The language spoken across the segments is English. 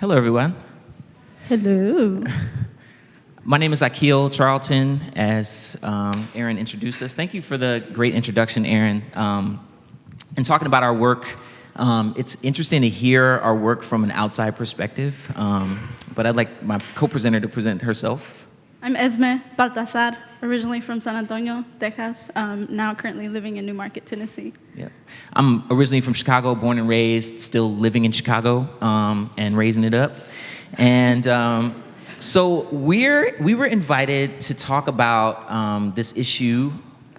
Hello, everyone. Hello. My name is Akil Charlton, as Aaron introduced us. Thank you for the great introduction, Aaron. And talking about our work, it's interesting to hear our work from an outside perspective, but I'd like my co-presenter to present herself. I'm Esmeralda Baltazar, originally from San Antonio, Texas, now currently living in New Market, Tennessee. Yep. I'm originally from Chicago, born and raised, still living in Chicago and raising it up. And so we were invited to talk about this issue,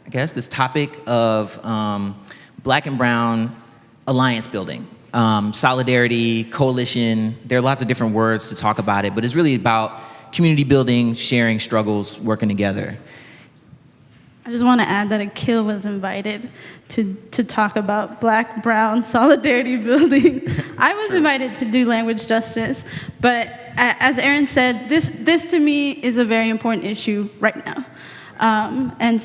I guess, this topic of Black and Brown alliance building, solidarity, coalition. There are lots of different words to talk about it, but it's really about community building, sharing struggles, working together. I just want to add that Akil was invited to talk about Black-Brown solidarity building. I was invited to do language justice, but as Aaron said, this to me is a very important issue right now. And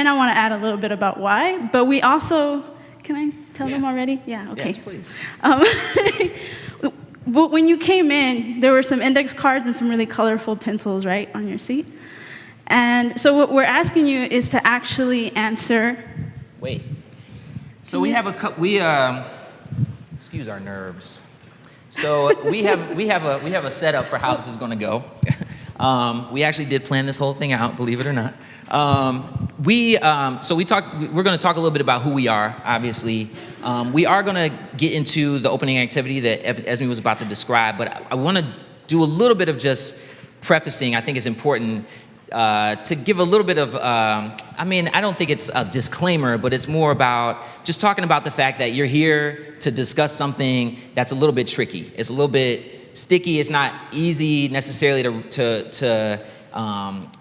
I want to add a little bit about why, but we also, can I tell them already? Yeah, okay. Yes, please. But when you came in, there were some index cards and some really colorful pencils, right, on your seat. And so what we're asking you is to actually answer. Wait. So we have excuse our nerves. So we have a setup for how this is going to go. We actually did plan this whole thing out, believe it or not. We're going to talk a little bit about who we are, obviously. We are going to get into the opening activity that Esme was about to describe, but I want to do a little bit of just prefacing. I think it's important to give a little bit of, I don't think it's a disclaimer, but it's more about just talking about the fact that you're here to discuss something that's a little bit tricky. It's a little bit sticky. It's not easy necessarily to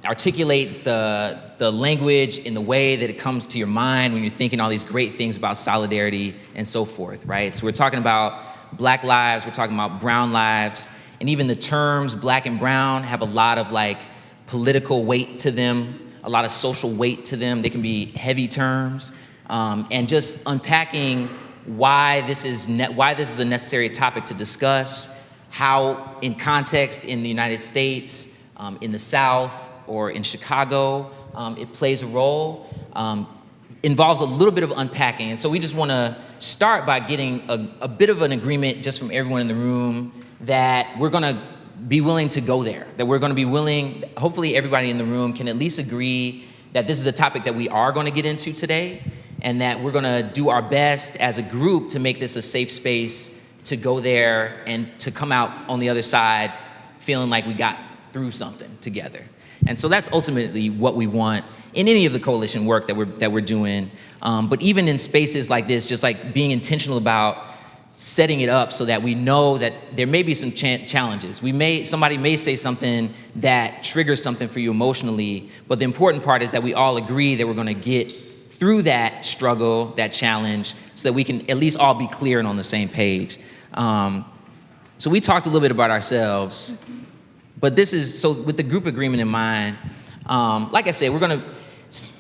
articulate the language in the way that it comes to your mind when you're thinking all these great things about solidarity and so forth, right? So we're talking about Black lives, we're talking about brown lives, and even the terms Black and brown have a lot of political weight to them, a lot of social weight to them. They can be heavy terms, and just unpacking why this is a necessary topic to discuss, how in context in the United States, in the South, or in Chicago, it plays a role, involves a little bit of unpacking. And so we just want to start by getting a bit of an agreement just from everyone in the room that we're going to be willing to go there, that we're going to be willing, hopefully everybody in the room can at least agree that this is a topic that we are going to get into today, and that we're going to do our best as a group to make this a safe space to go there and to come out on the other side feeling like we got through something together. And so that's ultimately what we want in any of the coalition work that we're doing. But even in spaces like this, just being intentional about setting it up so that we know that there may be some challenges. Somebody may say something that triggers something for you emotionally, but the important part is that we all agree that we're going to get through that struggle, that challenge, so that we can at least all be clear and on the same page. So we talked a little bit about ourselves, but with the group agreement in mind, like I said, we're going to,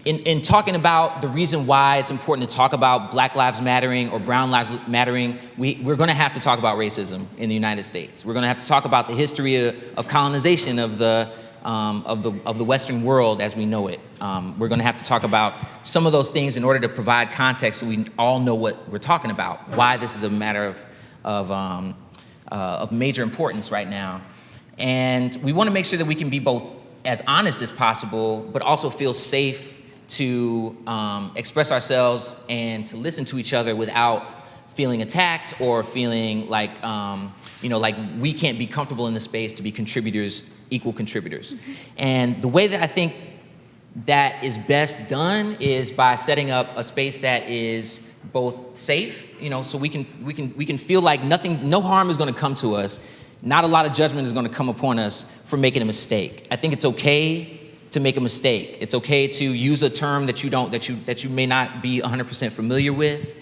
in talking about the reason why it's important to talk about Black Lives Mattering or Brown Lives Mattering, we're going to have to talk about racism in the United States. We're going to have to talk about the history of colonization of the Western world as we know it. We're going to have to talk about some of those things in order to provide context so we all know what we're talking about, why this is a matter of major importance right now. And we want to make sure that we can be both as honest as possible, but also feel safe to express ourselves and to listen to each other without feeling attacked or feeling like we can't be comfortable in the space to be contributors, equal contributors. Mm-hmm. And the way that I think that is best done is by setting up a space that is both safe, so we can feel like no harm is going to come to us. Not a lot of judgment is going to come upon us for making a mistake. I think it's okay to make a mistake. It's okay to use a term that you may not be 100% familiar with.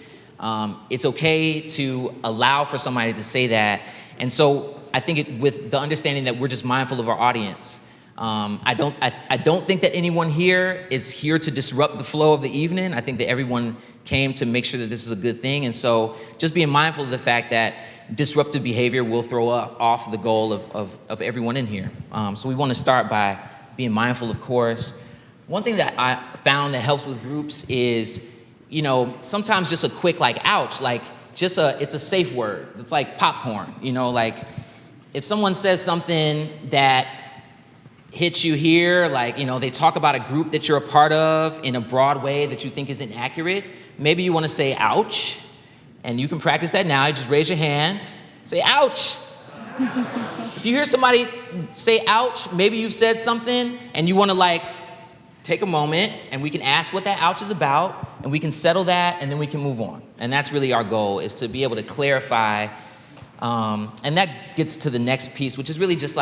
It's okay to allow for somebody to say that. And so I think with the understanding that we're just mindful of our audience. I don't think that anyone here is here to disrupt the flow of the evening. I think that everyone came to make sure that this is a good thing. And so just being mindful of the fact that disruptive behavior will throw off the goal of everyone in here. So we want to start by being mindful, of course. One thing that I found that helps with groups is, sometimes just a quick ouch, it's a safe word. It's like popcorn, if someone says something that hits you here, they talk about a group that you're a part of in a broad way that you think isn't accurate, maybe you want to say ouch, and you can practice that now. You just raise your hand, say ouch. If you hear somebody say ouch, maybe you've said something and you want to take a moment and we can ask what that ouch is about and we can settle that and then we can move on. And that's really our goal, is to be able to clarify. And that gets to the next piece, which is really just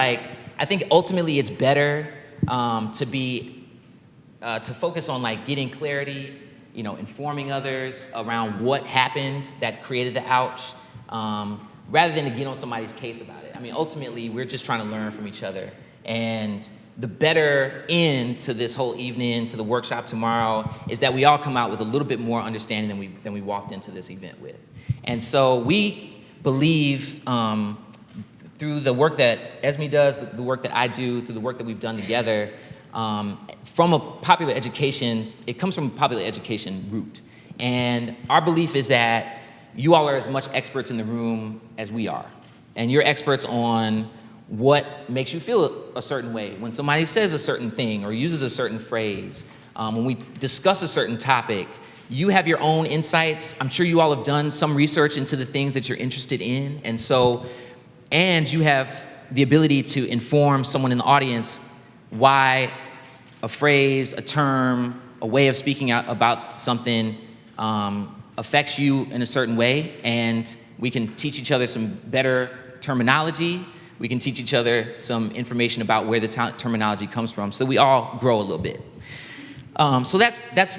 I think ultimately it's better to focus on getting clarity, informing others around what happened that created the ouch, rather than to get on somebody's case about it. I mean, ultimately, we're just trying to learn from each other. And the better end to this whole evening, to the workshop tomorrow, is that we all come out with a little bit more understanding than we walked into this event with. And so we believe through the work that Esme does, the work that I do, through the work that we've done together, from a popular education, it comes from a popular education root. And our belief is that you all are as much experts in the room as we are. And you're experts on what makes you feel a certain way when somebody says a certain thing or uses a certain phrase. When we discuss a certain topic, you have your own insights. I'm sure you all have done some research into the things that you're interested in. And you have the ability to inform someone in the audience why a phrase, a term, a way of speaking out about something affects you in a certain way. And we can teach each other some better terminology. We can teach each other some information about where the terminology comes from, so that we all grow a little bit. So that's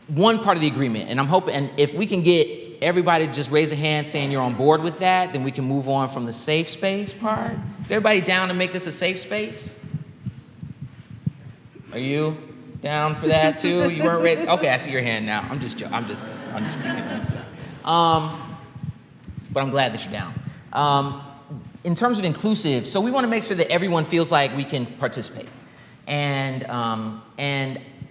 one part of the agreement, and I'm hoping, and if we can get everybody to just raise a hand saying you're on board with that, then we can move on from the safe space part. Is everybody down to make this a safe space? Are you down for that too? You weren't ready? Okay, I see your hand now. I'm just picking on you. But I'm glad that you're down. In terms of inclusive, so we want to make sure that everyone feels like we can participate. And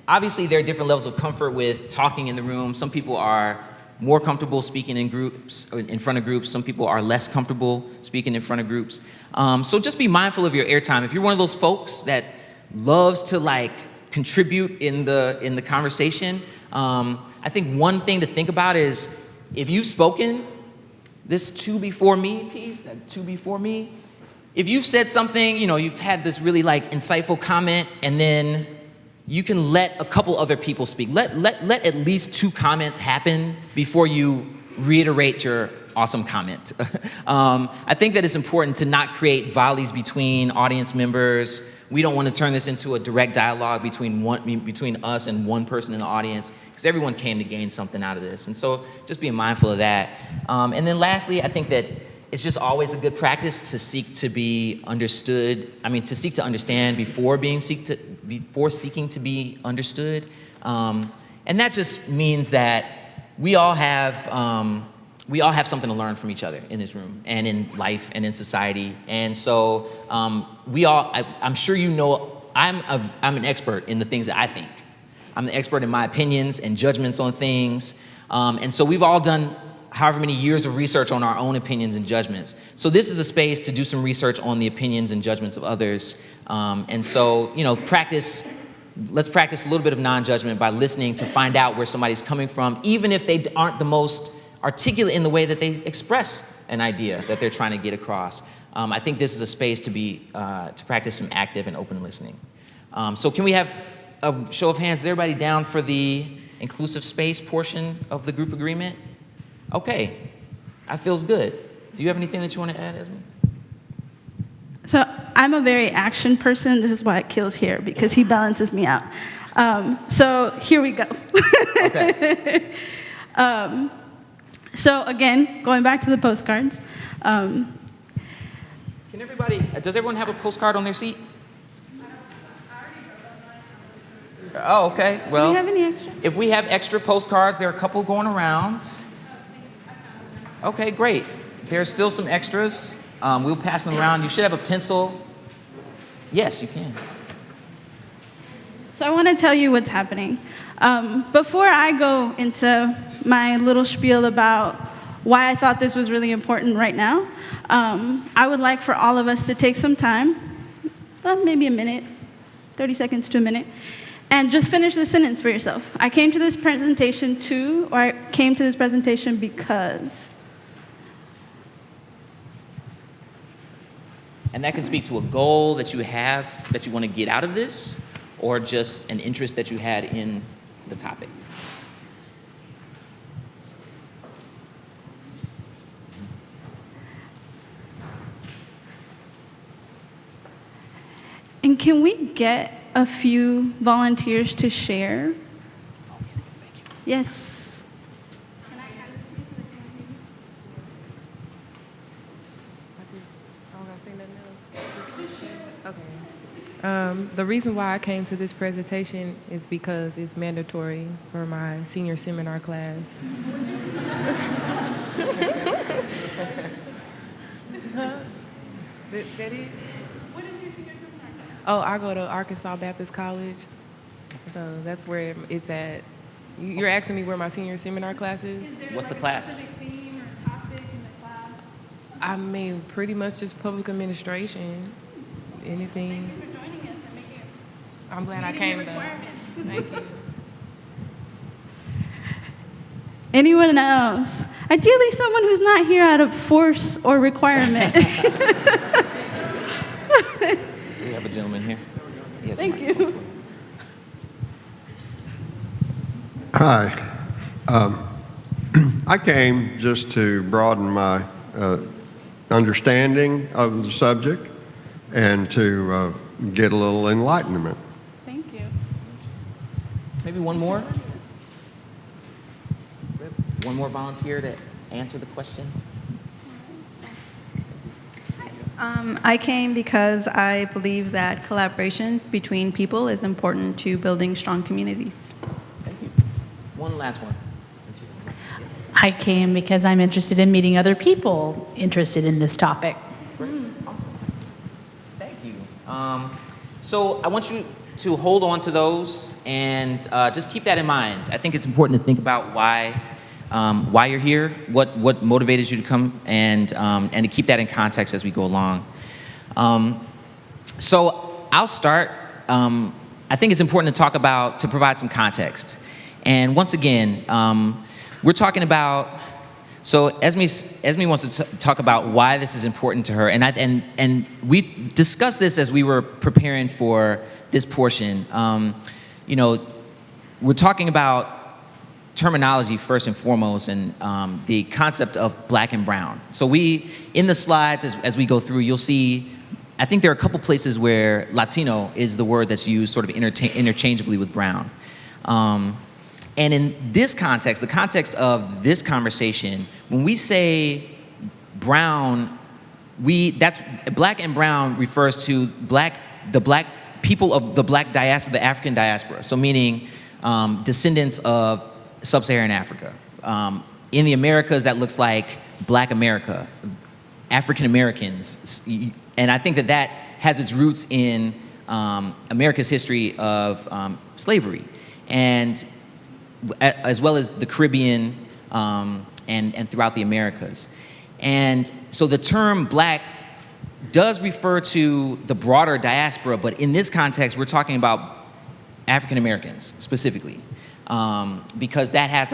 obviously there are different levels of comfort with talking in the room. Some people are more comfortable speaking in groups, in front of groups. Some people are less comfortable speaking in front of groups. So just be mindful of your airtime. If you're one of those folks that loves to contribute in the conversation, I think one thing to think about is if you've spoken, this to before me piece, that to before me, if you've said something, you've had this really insightful comment, and then you can let a couple other people speak. Let at least 2 comments happen before you reiterate your awesome comment. I think that it's important to not create volleys between audience members. We don't want to turn this into a direct dialogue between us and one person in the audience, because everyone came to gain something out of this. And so just being mindful of that. And then lastly, I think that it's just always a good practice to seek to be understood. To seek to understand before seeking to be understood. And that just means that we all have something to learn from each other in this room and in life and in society. And so I'm sure I'm an expert in the things that I think. I'm the expert in my opinions and judgments on things. And so we've all done however many years of research on our own opinions and judgments. So this is a space to do some research on the opinions and judgments of others. And so, let's practice a little bit of non-judgment by listening to find out where somebody's coming from, even if they aren't the most articulate in the way that they express an idea that they're trying to get across. I think this is a space to practice some active and open listening. So can we have a show of hands? Is everybody down for the inclusive space portion of the group agreement? Okay, that feels good. Do you have anything that you want to add, Esme? So I'm a very action person. This is why it kills here, because he balances me out. So here we go. Okay. So again, going back to the postcards. Does everyone have a postcard on their seat? Oh, okay. Well, do we have any extra? If we have extra postcards, there are a couple going around. Okay, great. There's still some extras. We'll pass them around. You should have a pencil. Yes, you can. So I want to tell you what's happening. Before I go into my little spiel about why I thought this was really important right now, I would like for all of us to take some time, maybe a minute, 30 seconds to a minute, and just finish the sentence for yourself. I came to this presentation or I came to this presentation because. And that can speak to a goal that you have that you want to get out of this, or just an interest that you had in the topic. And can we get a few volunteers to share? Thank you. Yes. The reason why I came to this presentation is because it's mandatory for my senior seminar class. That it? What is your senior seminar? Oh, I go to Arkansas Baptist College. So that's where it's at. You're asking me where my senior seminar class is? What's the class? A specific theme or topic in the class? I mean, pretty much just public administration. Anything. Thank you for joining us and making I'm glad I meeting came your though. requirements. Thank you. Anyone else? Ideally, someone who's not here out of force or requirement. We have a gentleman here. He has a Thank microphone. you. Hi. I came just to broaden my understanding of the subject and to get a little enlightenment. Thank you. Maybe one more? One more volunteer to answer the question? I came because I believe that collaboration between people is important to building strong communities. Thank you. One last one. I came because I'm interested in meeting other people interested in this topic. Great. Awesome. Thank you. So I want you to hold on to those and just keep that in mind. I think it's important to think about why you're here, what motivated you to come, and to keep that in context as we go along. So I'll start. I think it's important to provide some context. And once again, we're talking about. So Esme wants to talk about why this is important to her, and we discussed this as we were preparing for this portion. We're talking about terminology first and foremost, and the concept of black and brown. So in the slides as we go through, you'll see, I think there are a couple places where Latino is the word that's used sort of interchangeably with brown. And in this context, the context of this conversation, when we say brown, that's black and brown refers to the black people of the black diaspora, the African diaspora. So meaning descendants of sub-Saharan Africa. In the Americas, that looks like Black America, African Americans, and I think that has its roots in America's history of slavery, and as well as the Caribbean and throughout the Americas. And so the term black does refer to the broader diaspora, but in this context, we're talking about African Americans specifically. Because that has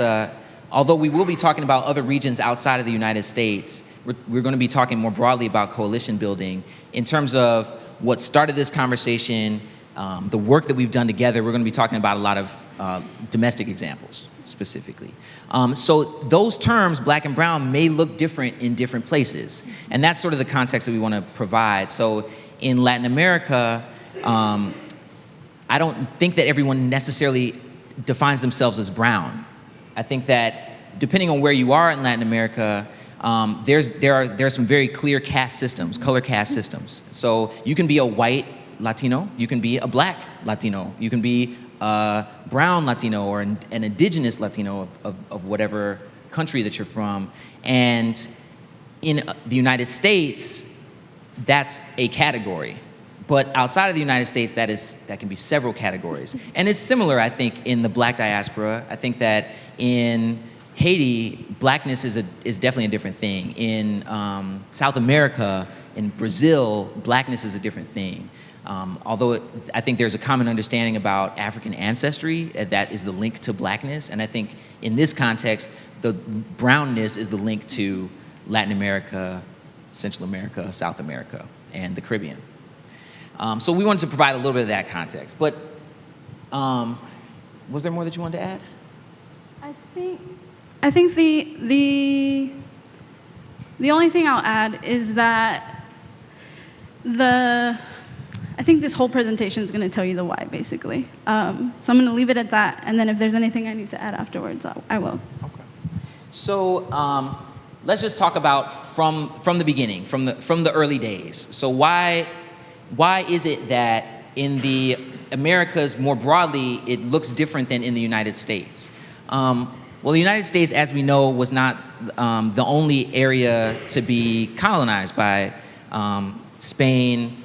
although we will be talking about other regions outside of the United States, we're going to be talking more broadly about coalition building. In terms of what started this conversation, the work that we've done together, we're going to be talking about a lot of domestic examples specifically. So those terms, black and brown, may look different in different places. And that's sort of the context that we want to provide. So in Latin America, I don't think that everyone necessarily defines themselves as brown. I think that depending on where you are in Latin America, there are some very clear caste systems, color caste systems. So you can be a white Latino, you can be a black Latino, you can be a brown Latino or an indigenous Latino of whatever country that you're from. And in the United States, that's a category. But outside of the United States, that can be several categories. And it's similar, I think, in the Black diaspora. I think that in Haiti, blackness is definitely a different thing. In South America, in Brazil, blackness is a different thing. Although I think there's a common understanding about African ancestry, that is the link to blackness. And I think in this context, the brownness is the link to Latin America, Central America, South America, and the Caribbean. So we wanted to provide a little bit of that context. But was there more that you wanted to add? I think the only thing I'll add is that I think this whole presentation is going to tell you the why, basically. So I'm going to leave it at that, and then if there's anything I need to add afterwards, I will. Okay. So let's just talk about from the beginning, from the early days. So why is it that in the Americas more broadly it looks different than in the United States? Well, the United States, as we know, was not the only area to be colonized by Spain.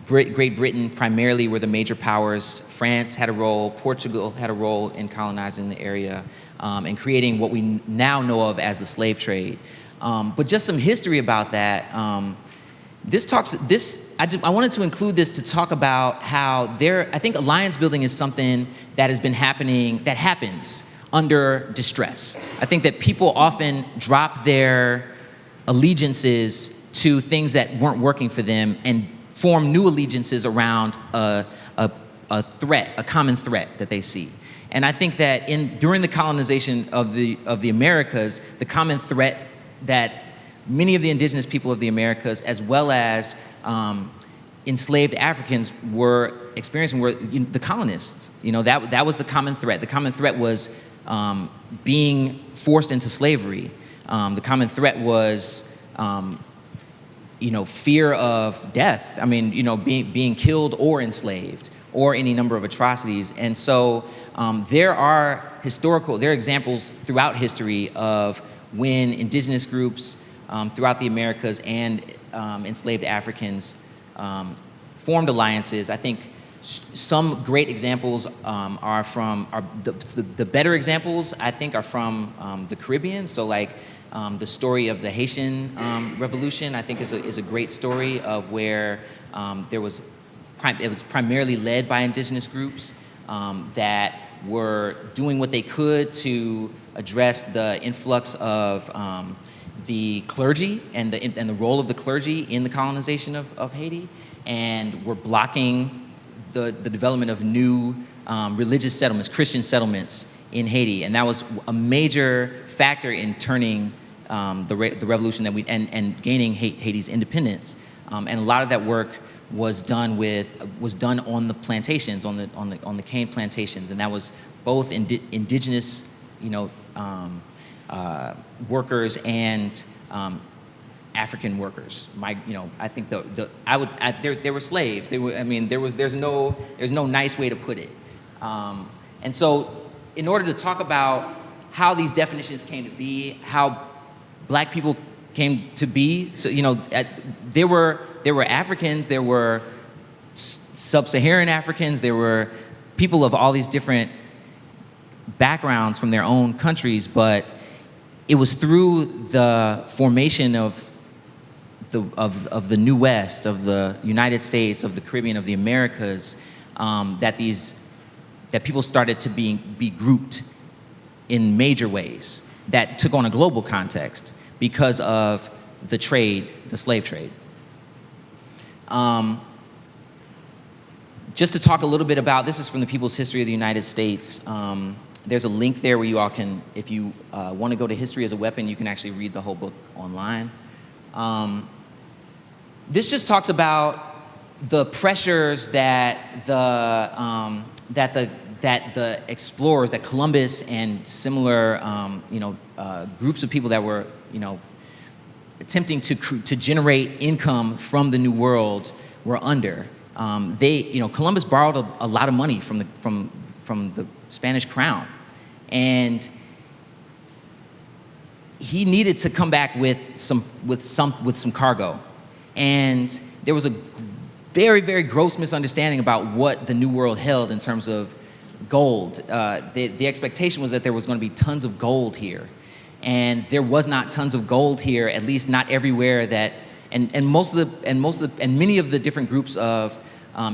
Great Britain primarily were the major powers. France had a role. Portugal had a role in colonizing the area and creating what we now know of as the slave trade. But just some history about that. I wanted to include this to talk about how I think alliance building is something that has been happening, that happens under distress. I think that people often drop their allegiances to things that weren't working for them and form new allegiances around a threat, a common threat that they see. And I think that during the colonization of the Americas, the common threat that many of the indigenous people of the Americas, as well as enslaved Africans, were experiencing were the colonists. That was the common threat. The common threat was being forced into slavery. The common threat was fear of death. I mean, being killed or enslaved, or any number of atrocities. And so there are examples throughout history of when indigenous groups throughout the Americas and enslaved Africans formed alliances. I think some great examples the better examples, I think, are from the Caribbean. So like the story of the Haitian Revolution, I think, is a great story of where it was primarily led by indigenous groups that were doing what they could to address the influx of the clergy and the role of the clergy in the colonization of Haiti, and were blocking the development of new religious settlements, Christian settlements in Haiti. And that was a major factor in turning the revolution and gaining Haiti's independence. And a lot of that work was done on the plantations, on the cane plantations, and that was both indigenous, workers and African workers. I think there were slaves. There's no nice way to put it. And so, in order to talk about how these definitions came to be, how Black people came to be, so there were Africans, there were sub-Saharan Africans, there were people of all these different backgrounds from their own countries, but it was through the formation of the New West, of the United States, of the Caribbean, of the Americas, that people started to be grouped in major ways that took on a global context because of the slave trade. Just to talk a little bit about, this is from the People's History of the United States. There's a link there where you all can, if you want to go to History as a Weapon, you can actually read the whole book online. This just talks about the pressures that the explorers, that Columbus and similar groups of people that were attempting to generate income from the New World were under. Columbus borrowed a lot of money from the Spanish crown, and he needed to come back with some cargo, and there was a very, very gross misunderstanding about what the New World held in terms of gold. The expectation was that there was going to be tons of gold here, and there was not tons of gold here, at least not everywhere that. And many of the different groups of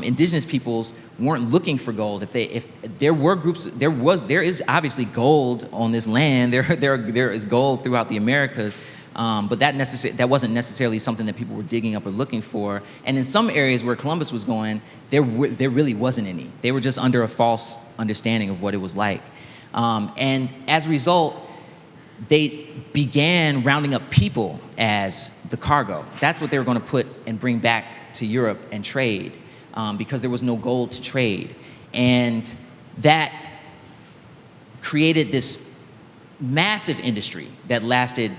indigenous peoples weren't looking for gold. If there were groups, there is obviously gold on this land. There is gold throughout the Americas, but that wasn't necessarily something that people were digging up or looking for. And in some areas where Columbus was going, there really wasn't any. They were just under a false understanding of what it was like, and as a result, they began rounding up people as the cargo. That's what they were going to put and bring back to Europe and trade, because there was no gold to trade. And that created this massive industry that lasted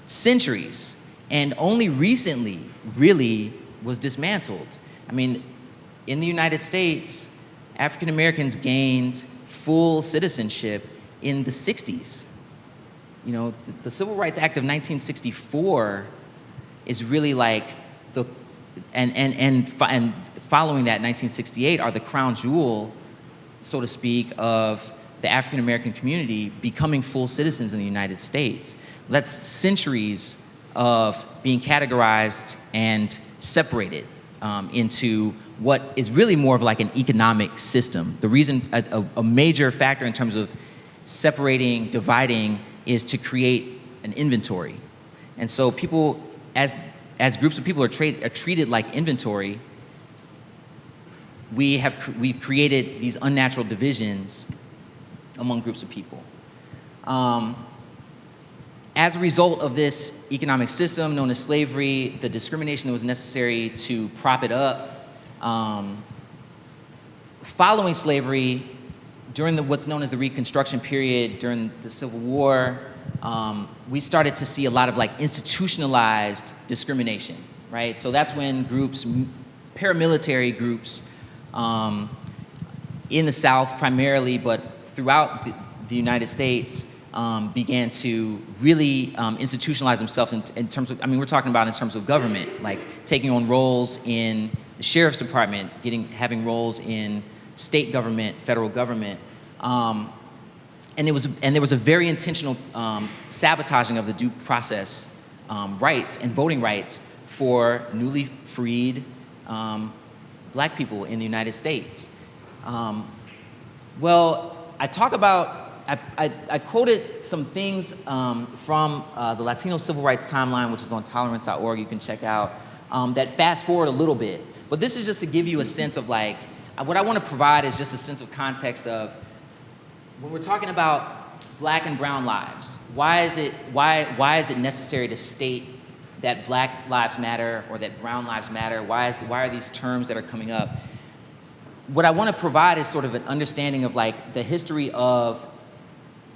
centuries and only recently really was dismantled. I mean, in the United States, African Americans gained full citizenship in the 60s. You know, the Civil Rights Act of 1964 is really like and following that, 1968 are the crown jewel, so to speak, of the African American community becoming full citizens in the United States. That's centuries of being categorized and separated into what is really more of like an economic system. The reason, a major factor in terms of separating, dividing, is to create an inventory. And so people, as groups of people are treated like inventory, we've created these unnatural divisions among groups of people. As a result of this economic system known as slavery, the discrimination that was necessary to prop it up, following slavery, during what's known as the Reconstruction period, during the Civil War, we started to see a lot of like institutionalized discrimination, right? So that's when groups, paramilitary groups, in the South primarily, but throughout the United States, began to really institutionalize themselves in terms of, I mean, we're talking about in terms of government, like taking on roles in the sheriff's department, having roles in state government, federal government, and there was a very intentional sabotaging of the due process rights and voting rights for newly freed Black people in the United States. Well, I quoted some things from the Latino Civil Rights Timeline, which is on tolerance.org, you can check out, that fast forward a little bit. But this is just to give you a sense of like, what I want to provide is just a sense of context of, when we're talking about Black and brown lives, why is it necessary to state that Black lives matter or that brown lives matter? Why are these terms that are coming up? What I want to provide is sort of an understanding of like the history of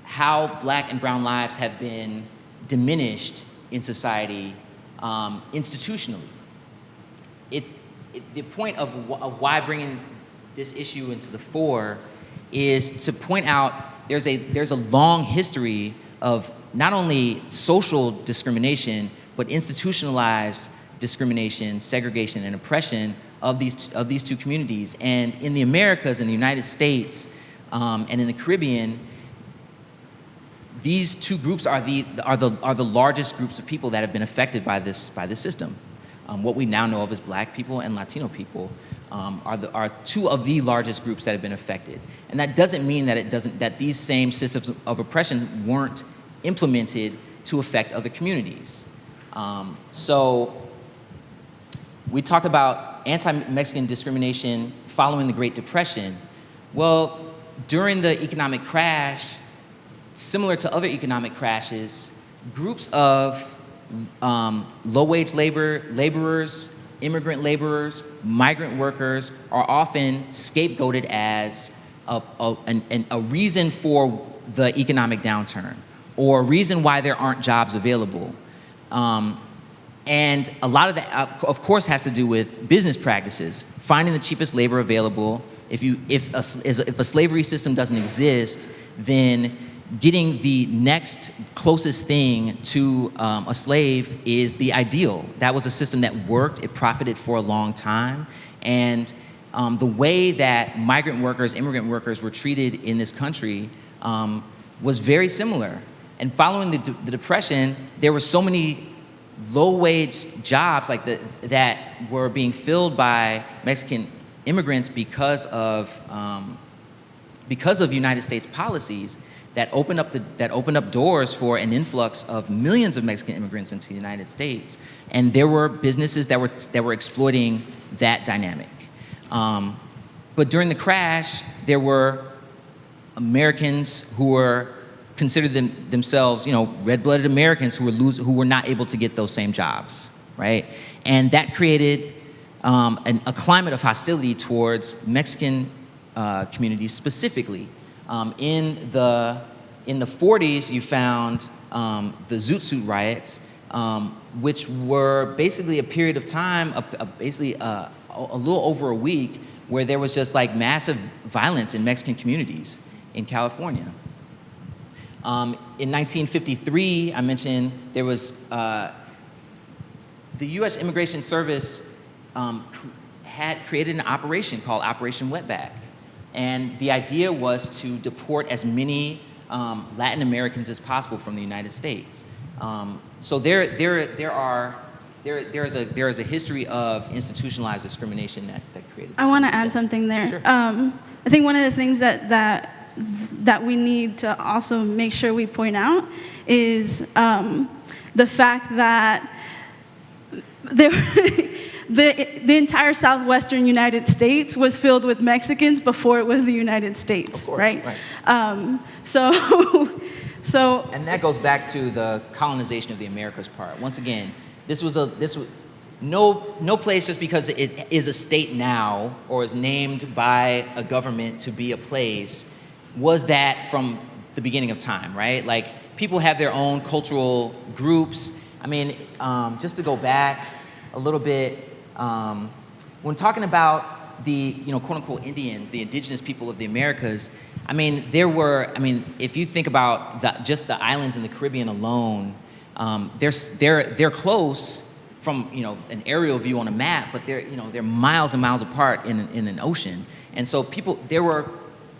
how Black and brown lives have been diminished in society institutionally. The point of why bringing this issue into the fore is to point out there's a long history of not only social discrimination, but institutionalized discrimination, segregation, and oppression of these two communities. And in the Americas, in the United States, and in the Caribbean, these two groups are the largest groups of people that have been affected by this system. What we now know of as Black people and Latino people are two of the largest groups that have been affected. And that doesn't mean that these same systems of oppression weren't implemented to affect other communities. So we talked about anti-Mexican discrimination following the Great Depression. Well, during the economic crash, similar to other economic crashes, groups of low-wage laborers, immigrant laborers, migrant workers are often scapegoated as a reason for the economic downturn or a reason why there aren't jobs available. And a lot of that, of course, has to do with business practices, finding the cheapest labor available. If a slavery system doesn't exist, then getting the next closest thing to a slave is the ideal. That was a system that worked, it profited for a long time, and the way that migrant workers, immigrant workers were treated in this country was very similar. And following the Depression, there were so many low-wage jobs that were being filled by Mexican immigrants because of United States policies that opened up doors for an influx of millions of Mexican immigrants into the United States. And there were businesses that were exploiting that dynamic. But during the crash, there were Americans who were considered themselves, red-blooded Americans who were not able to get those same jobs, right? And that created a climate of hostility towards Mexican communities specifically. In the 40s, you found the Zoot Suit riots, which were basically a period of time, basically a little over a week, where there was just like massive violence in Mexican communities in California. In 1953, I mentioned there was the U.S. Immigration Service had created an operation called Operation Wetback. And the idea was to deport as many Latin Americans as possible from the United States. So there is a history of institutionalized discrimination that created. I want to add something there. Sure. I think one of the things that we need to also make sure we point out is the fact that the entire southwestern United States was filled with Mexicans before it was the United States, Of course, right? So And that goes back to the colonization of the Americas part. Once again, this was no place just because it is a state now or is named by a government to be a place was that from the beginning of time, right? Like, people have their own cultural groups. I mean, just to go back a little bit, when talking about the, quote unquote Indians, the indigenous people of the Americas, if you think about just the islands in the Caribbean alone, they're close from, an aerial view on a map, but they're miles and miles apart in an ocean. And so there were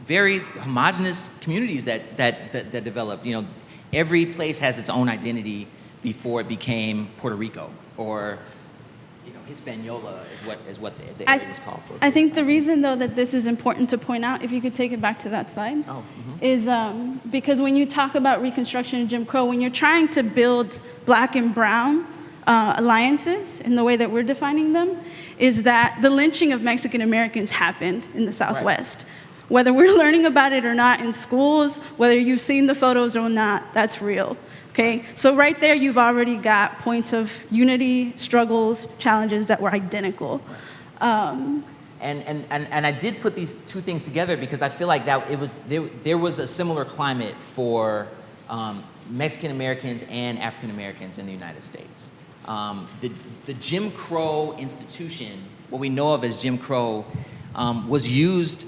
very homogenous communities that developed. Every place has its own identity before it became Puerto Rico, or Hispaniola is what the area was called for. I think the reason, though, that this is important to point out, if you could take it back to that slide, is because when you talk about Reconstruction and Jim Crow, when you're trying to build black and brown alliances in the way that we're defining them, is that the lynching of Mexican Americans happened in the Southwest. Right. Whether we're learning about it or not in schools, whether you've seen the photos or not, that's real. Okay, so right there, you've already got points of unity, struggles, challenges that were identical. And I did put these two things together because I feel like that there was a similar climate for Mexican Americans and African Americans in the United States. The Jim Crow institution, what we know of as Jim Crow, was used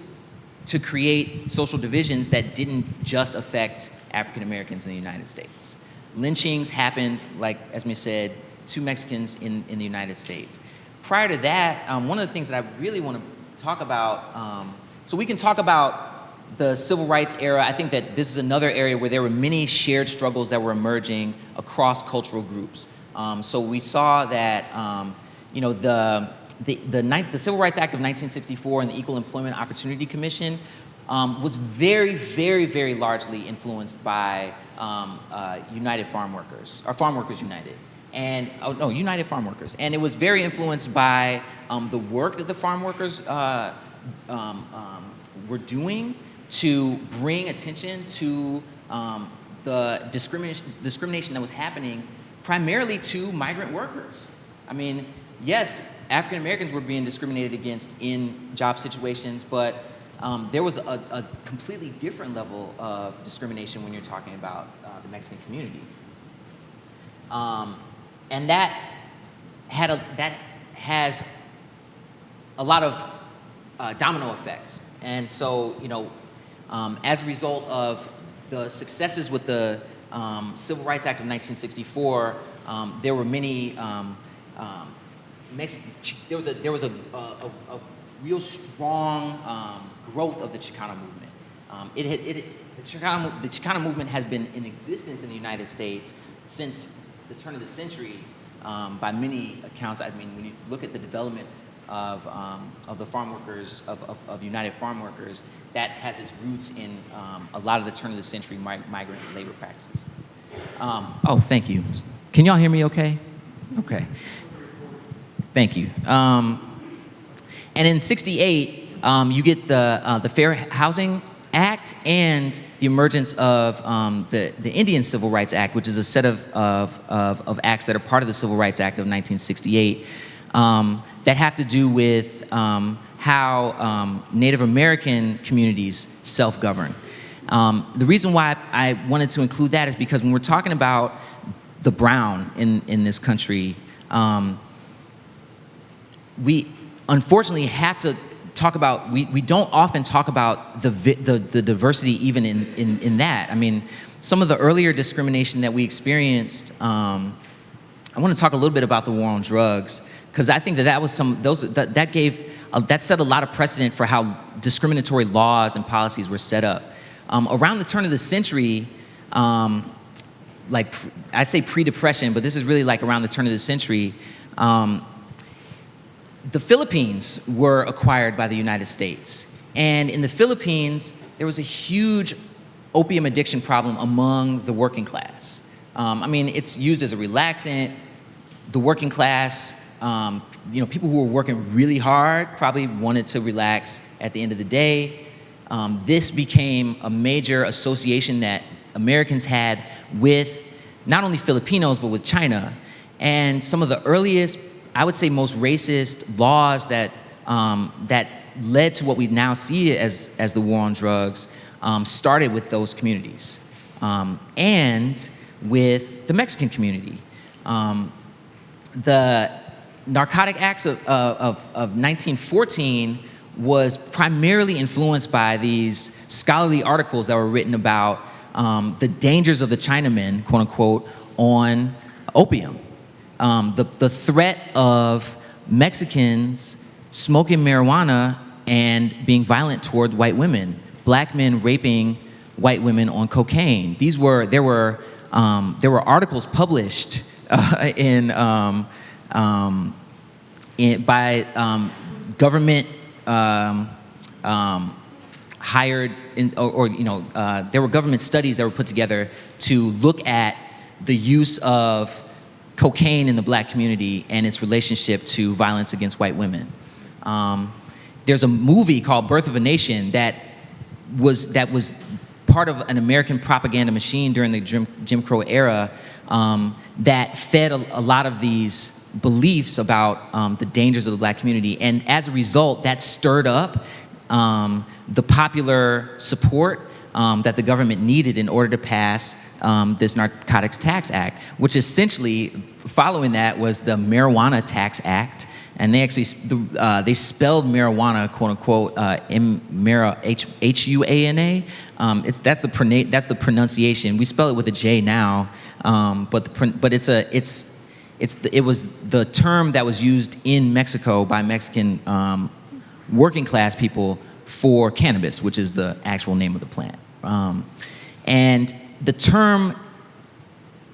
to create social divisions that didn't just affect African Americans in the United States. Lynchings happened, like Esme said, to Mexicans in the United States. Prior to that, one of the things that I really want to talk about, so we can talk about the civil rights era. I think that this is another area where there were many shared struggles that were emerging across cultural groups. So we saw that, the Civil Rights Act of 1964 and the Equal Employment Opportunity Commission was very, very, very largely influenced by United Farm Workers, or Farm Workers United. And, United Farm Workers. And it was very influenced by the work that the farm workers were doing to bring attention to the discrimination that was happening primarily to migrant workers. I mean, yes, African Americans were being discriminated against in job situations, but there was a completely different level of discrimination when you're talking about the Mexican community. And that has a lot of domino effects. And so, as a result of the successes with the Civil Rights Act of 1964, there were many. There was a real strong growth of the Chicano movement. The Chicano movement has been in existence in the United States since the turn of the century. By many accounts, I mean, when you look at the development of the farm workers, of United Farm Workers, that has its roots in a lot of the turn of the century migrant labor practices. Oh, thank you. Can y'all hear me okay? Okay. Thank you. And in '68, you get the Fair Housing Act and the emergence of the Indian Civil Rights Act, which is a set of acts that are part of the Civil Rights Act of 1968 that have to do with how Native American communities self-govern. The reason why I wanted to include that is because when we're talking about the brown in this country, we unfortunately have to talk about, we don't often talk about the diversity even in that. I mean, some of the earlier discrimination that we experienced, I want to talk a little bit about the war on drugs, because I think that was that set a lot of precedent for how discriminatory laws and policies were set up. Around the turn of the century, like I'd say pre-depression, but this is really like around the turn of the century, the Philippines were acquired by the United States. And in the Philippines, there was a huge opium addiction problem among the working class. I mean, it's used as a relaxant. The working class, people who were working really hard probably wanted to relax at the end of the day. This became a major association that Americans had with not only Filipinos, but with China. And some of the earliest, I would say most racist laws that led to what we now see as the war on drugs started with those communities and with the Mexican community. The Narcotic Acts of 1914 was primarily influenced by these scholarly articles that were written about the dangers of the Chinamen, quote unquote, on opium. The threat of Mexicans smoking marijuana and being violent toward white women, black men raping white women on cocaine. There were articles published by government hired there were government studies that were put together to look at the use of cocaine in the black community and its relationship to violence against white women. There's a movie called Birth of a Nation that was part of an American propaganda machine during the Jim Crow era that fed a lot of these beliefs about the dangers of the black community. And as a result, that stirred up the popular support that the government needed in order to pass this Narcotics Tax Act, which essentially, following that, was the Marijuana Tax Act. And they actually they spelled marijuana, quote unquote, H-U-A-N-A. That's the pronunciation. We spell it with a J now, but it was the term that was used in Mexico by Mexican working class people for cannabis, which is the actual name of the plant. And the term,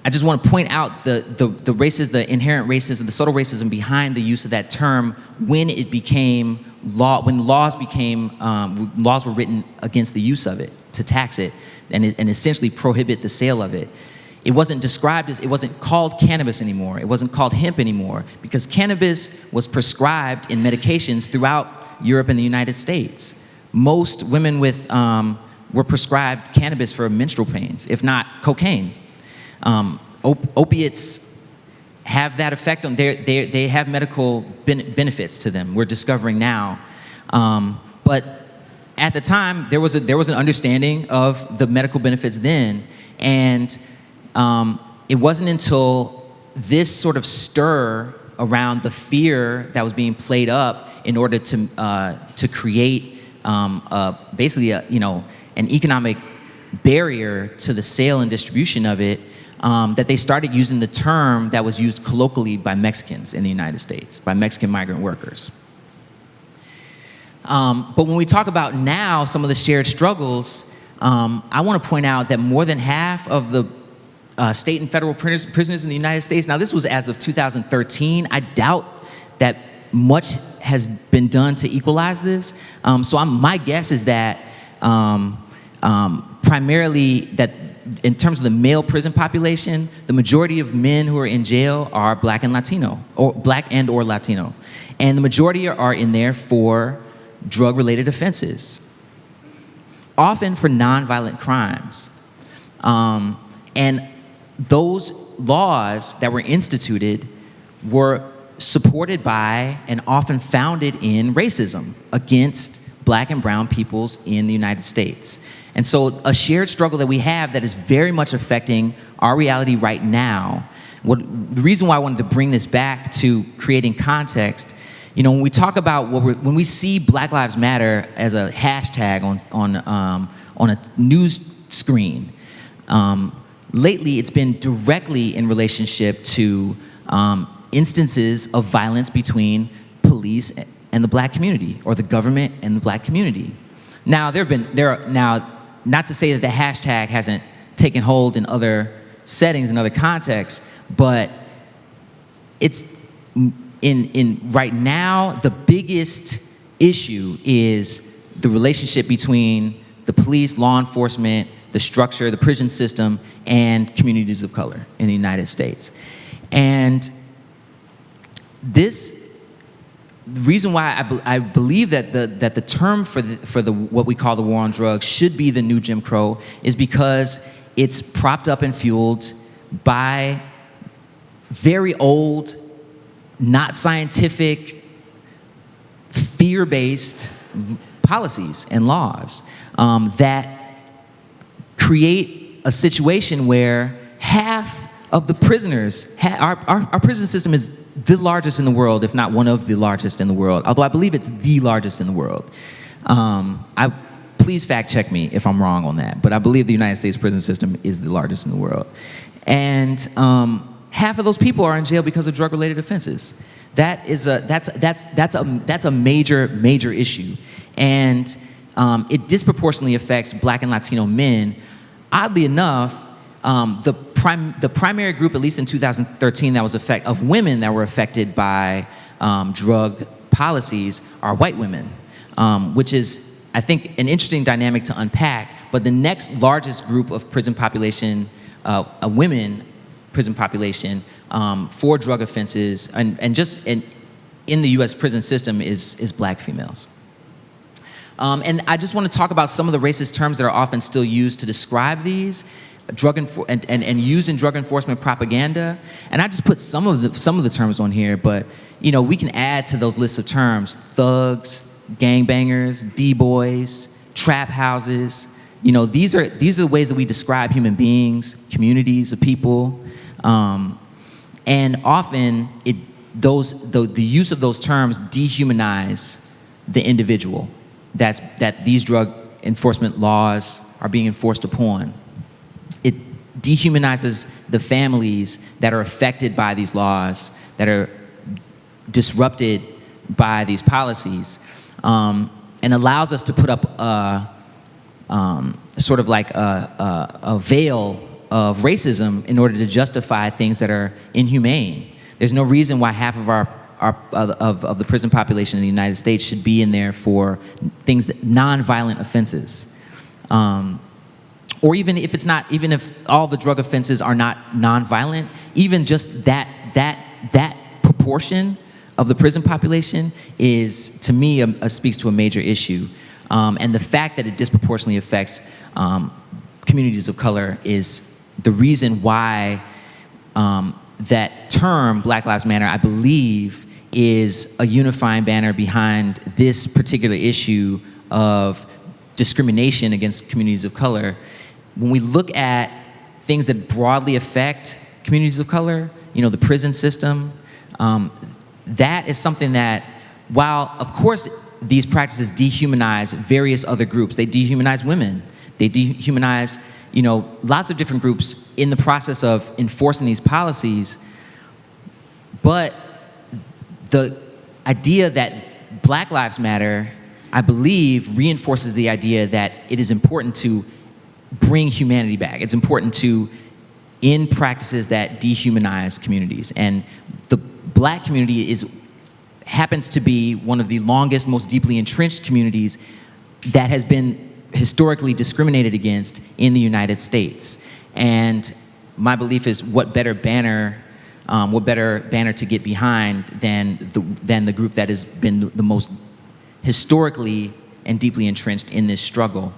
I just want to point out the inherent racism, the subtle racism behind the use of that term when it became law, when laws were written against the use of it, to tax it, and essentially prohibit the sale of it. It wasn't called cannabis anymore. It wasn't called hemp anymore, because cannabis was prescribed in medications throughout Europe and the United States. Most women were prescribed cannabis for menstrual pains, if not cocaine. Opiates have that effect on they have medical benefits to them. We're discovering now, but at the time there was an understanding of the medical benefits then, and it wasn't until this sort of stir around the fear that was being played up in order to create basically an economic barrier to the sale and distribution of it, that they started using the term that was used colloquially by Mexicans in the United States, by Mexican migrant workers. But when we talk about now some of the shared struggles, I want to point out that more than half of the state and federal prisoners in the United States, now this was as of 2013, I doubt that much has been done to equalize this. So my guess is that primarily that in terms of the male prison population, the majority of men who are in jail are Black and Latino, or Black and or Latino. And the majority are in there for drug-related offenses, often for nonviolent crimes. And those laws that were instituted were supported by and often founded in racism against Black and brown peoples in the United States. And so a shared struggle that we have that is very much affecting our reality right now. The reason why I wanted to bring this back to creating context, when we talk about when we see Black Lives Matter as a hashtag on a news screen, lately it's been directly in relationship to instances of violence between police and the Black community, or the government and the Black community. Now, not to say that the hashtag hasn't taken hold in other settings and other contexts, but it's in right now, the biggest issue is the relationship between the police, law enforcement, the structure, the prison system, and communities of color in the United States. And the reason why I believe that the term for what we call the war on drugs should be the new Jim Crow is because it's propped up and fueled by very old, not scientific, fear-based policies and laws that create a situation where half of the prisoners, our prison system is the largest in the world, if not one of the largest in the world, although I believe it's the largest in the world. Please fact check me if I'm wrong on that, but I believe the United States prison system is the largest in the world. And half of those people are in jail because of drug-related offenses. That's a major issue, and it disproportionately affects Black and Latino men. Oddly enough, the primary group, at least in 2013, of women that were affected by drug policies are white women, which is, I think, an interesting dynamic to unpack. But the next largest group of prison population, a women prison population for drug offenses, and just in the U.S. prison system is Black females. And I just want to talk about some of the racist terms that are often still used to describe these. And used in drug enforcement propaganda, and I just put some of the terms on here, but we can add to those lists of terms: thugs, gangbangers, D-boys, trap houses. These are the ways that we describe human beings, communities of people, and often the use of those terms dehumanize the individual that these drug enforcement laws are being enforced upon. It dehumanizes the families that are affected by these laws, that are disrupted by these policies, and allows us to put up sort of like a veil of racism in order to justify things that are inhumane. There's no reason why half of of the prison population in the United States should be in there for things non-violent offenses. Or even if all the drug offenses are not nonviolent, even just that proportion of the prison population is, to me, speaks to a major issue. And the fact that it disproportionately affects communities of color is the reason why that term, Black Lives Matter, I believe, is a unifying banner behind this particular issue of discrimination against communities of color. When we look at things that broadly affect communities of color, the prison system, that is something that, while of course these practices dehumanize various other groups, they dehumanize women, They dehumanize, lots of different groups in the process of enforcing these policies. But the idea that Black Lives Matter, I believe, reinforces the idea that it is important to bring humanity back. It's important to end practices that dehumanize communities. And the Black community happens to be one of the longest, most deeply entrenched communities that has been historically discriminated against in the United States. And my belief is what better banner to get behind than the group that has been the most historically and deeply entrenched in this struggle.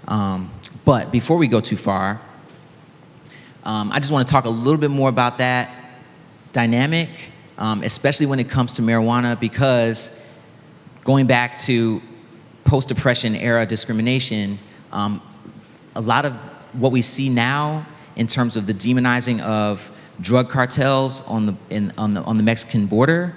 But before we go too far, I just want to talk a little bit more about that dynamic, especially when it comes to marijuana, because going back to post-oppression era discrimination, a lot of what we see now in terms of the demonizing of drug cartels on the Mexican border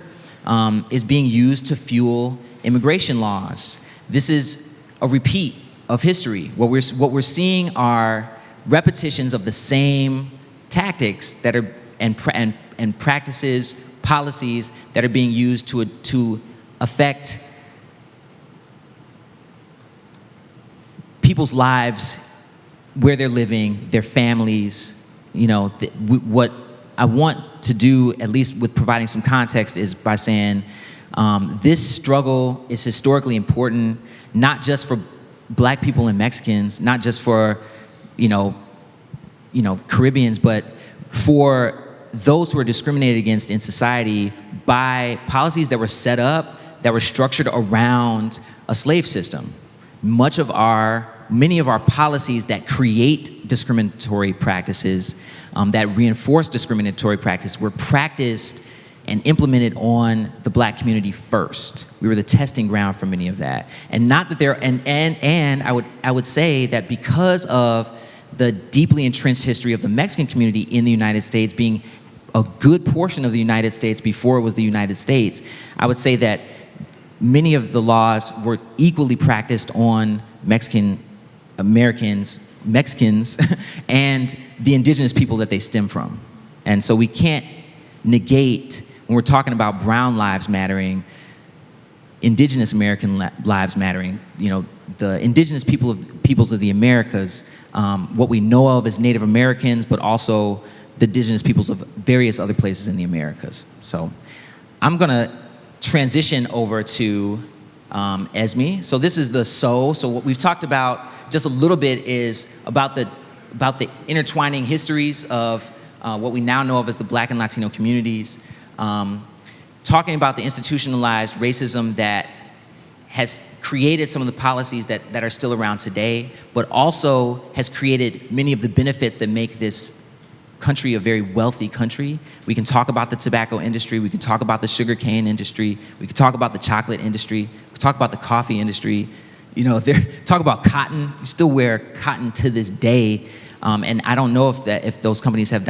is being used to fuel immigration laws. This is a repeat of history. What we're seeing are repetitions of the same tactics that are and practices, policies that are being used to affect people's lives, where they're living, their families. What I want to do, at least with providing some context, is by saying this struggle is historically important, not just for Black people and Mexicans, not just for Caribbeans, but for those who are discriminated against in society by policies that were set up, that were structured around a slave system. Many of our policies that create discriminatory practices, that reinforce discriminatory practice, were practiced and implemented on the Black community first. We were the testing ground for many of that. And not that there, and I would say that because of the deeply entrenched history of the Mexican community in the United States being a good portion of the United States before it was the United States, I would say that many of the laws were equally practiced on Mexicans, and the indigenous people that they stem from. And so we can't negate, when we're talking about brown lives mattering, indigenous American lives mattering, the indigenous peoples of the Americas, what we know of as Native Americans, but also the indigenous peoples of various other places in the Americas. So I'm gonna transition over to Esme. So this is the So what we've talked about just a little bit is about the intertwining histories of what we now know of as the Black and Latino communities, talking about the institutionalized racism that has created some of the policies that are still around today, but also has created many of the benefits that make this country a very wealthy country. We can talk about the tobacco industry, we can talk about the sugarcane industry, we can talk about the chocolate industry, we can talk about the coffee industry. Talk about cotton. You still wear cotton to this day, and I don't know if those companies have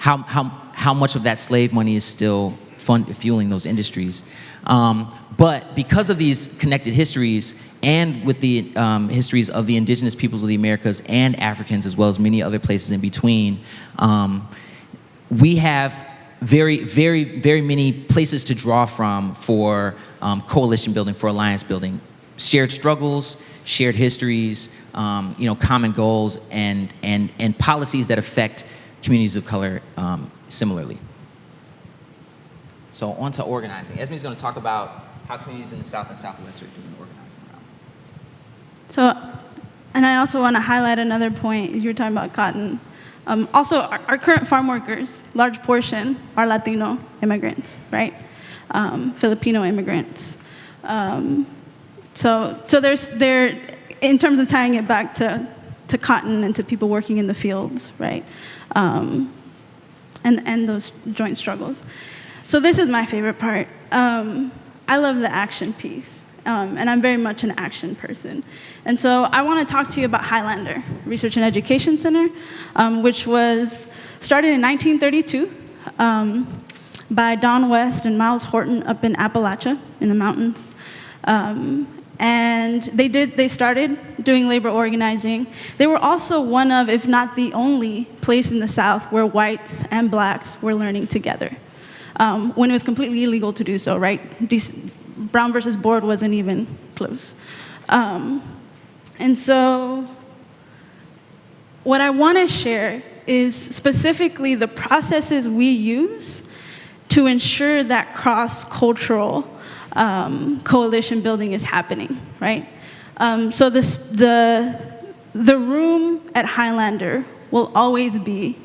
how much of that slave money is still fueling those industries. But because of these connected histories, and with the histories of the indigenous peoples of the Americas and Africans, as well as many other places in between, we have very, very, very many places to draw from for coalition building, for alliance building, shared struggles, shared histories, common goals, and policies that affect communities of color similarly. So on to organizing. Esme's going to talk about how communities in the South and Southwest are doing organizing around this. So, and I also want to highlight another point. You were talking about cotton. Also, our current farm workers, large portion, are Latino immigrants, right? Filipino immigrants. So there, in terms of tying it back to cotton and to people working in the fields, right? And those joint struggles. So this is my favorite part. I love the action piece, and I'm very much an action person. And so I want to talk to you about Highlander Research and Education Center, which was started in 1932 by Don West and Miles Horton up in Appalachia in the mountains. And they started doing labor organizing. They were also one of, if not the only place in the South where whites and blacks were learning together, when it was completely illegal to do so, right? Brown versus Board wasn't even close. And so what I want to share is specifically the processes we use to ensure that cross-cultural coalition building is happening, right? So the room at Highlander will always be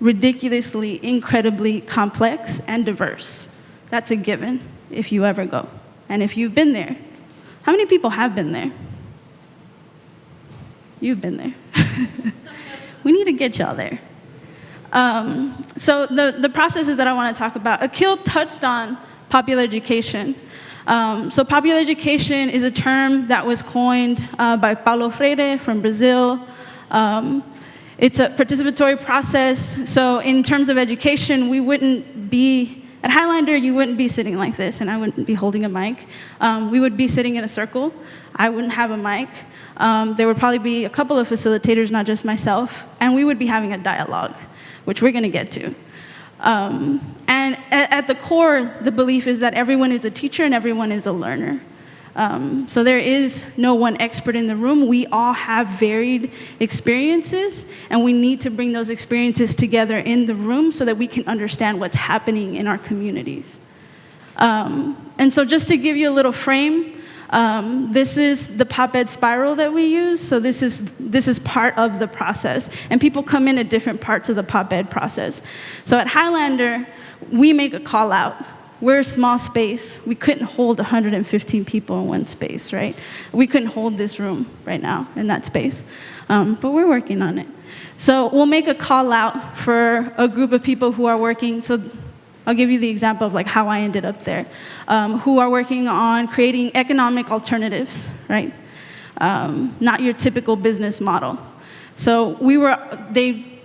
ridiculously, incredibly complex and diverse. That's a given if you ever go. And if you've been there, how many people have been there? You've been there. We need to get y'all there. So the processes that I want to talk about, Akil touched on popular education. So popular education is a term that was coined by Paulo Freire from Brazil. It's a participatory process. So in terms of education, we wouldn't be, at Highlander, you wouldn't be sitting like this, and I wouldn't be holding a mic. We would be sitting in a circle. I wouldn't have a mic. There would probably be a couple of facilitators, not just myself, and we would be having a dialogue, which we're going to get to. And at the core, the belief is that everyone is a teacher and everyone is a learner. So there is no one expert in the room. We all have varied experiences, and we need to bring those experiences together in the room so that we can understand what's happening in our communities. And so just to give you a little frame, this is the pop-ed spiral that we use. So this is part of the process. And people come in at different parts of the pop-ed process. So at Highlander, we make a call out. We're a small space. We couldn't hold 115 people in one space, right? We couldn't hold this room right now in that space. But we're working on it. So we'll make a call out for a group of people who are working. So I'll give you the example of like how I ended up there, who are working on creating economic alternatives, right? Not your typical business model. So they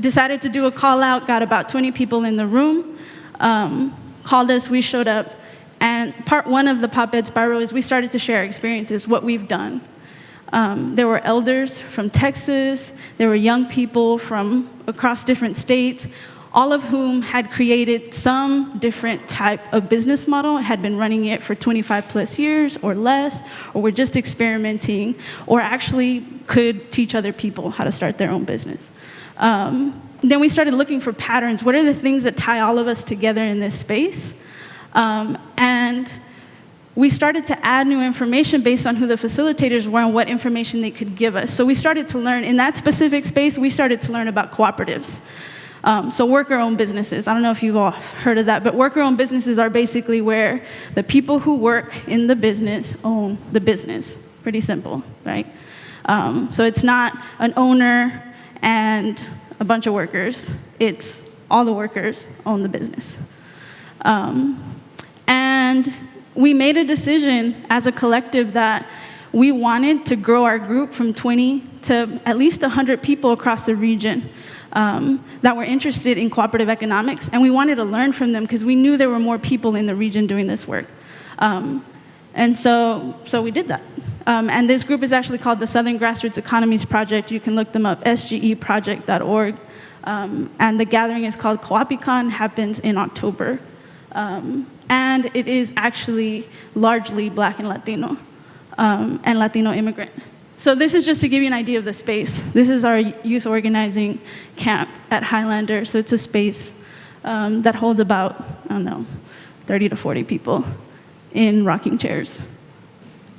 decided to do a call out, got about 20 people in the room, called us, we showed up, and part one of the pop-ed spiral is we started to share experiences, what we've done. There were elders from Texas, there were young people from across different states, all of whom had created some different type of business model, had been running it for 25 plus years or less, or were just experimenting, or actually could teach other people how to start their own business. Then we started looking for patterns. What are the things that tie all of us together in this space? And we started to add new information based on who the facilitators were and what information they could give us. So we started to learn, in that specific space, we started to learn about cooperatives. So worker-owned businesses, I don't know if you've all heard of that, but worker-owned businesses are basically where the people who work in the business own the business. Pretty simple, right? So it's not an owner and a bunch of workers. It's all the workers own the business. And we made a decision as a collective that we wanted to grow our group from 20 to at least 100 people across the region that were interested in cooperative economics, and we wanted to learn from them because we knew there were more people in the region doing this work. And so we did that. And this group is actually called the Southern Grassroots Economies Project. You can look them up, sgeproject.org. And the gathering is called Coapicon, happens in October. And it is actually largely Black and Latino immigrant. So this is just to give you an idea of the space. This is our youth organizing camp at Highlander. So it's a space that holds about, I don't know, 30 to 40 people in rocking chairs.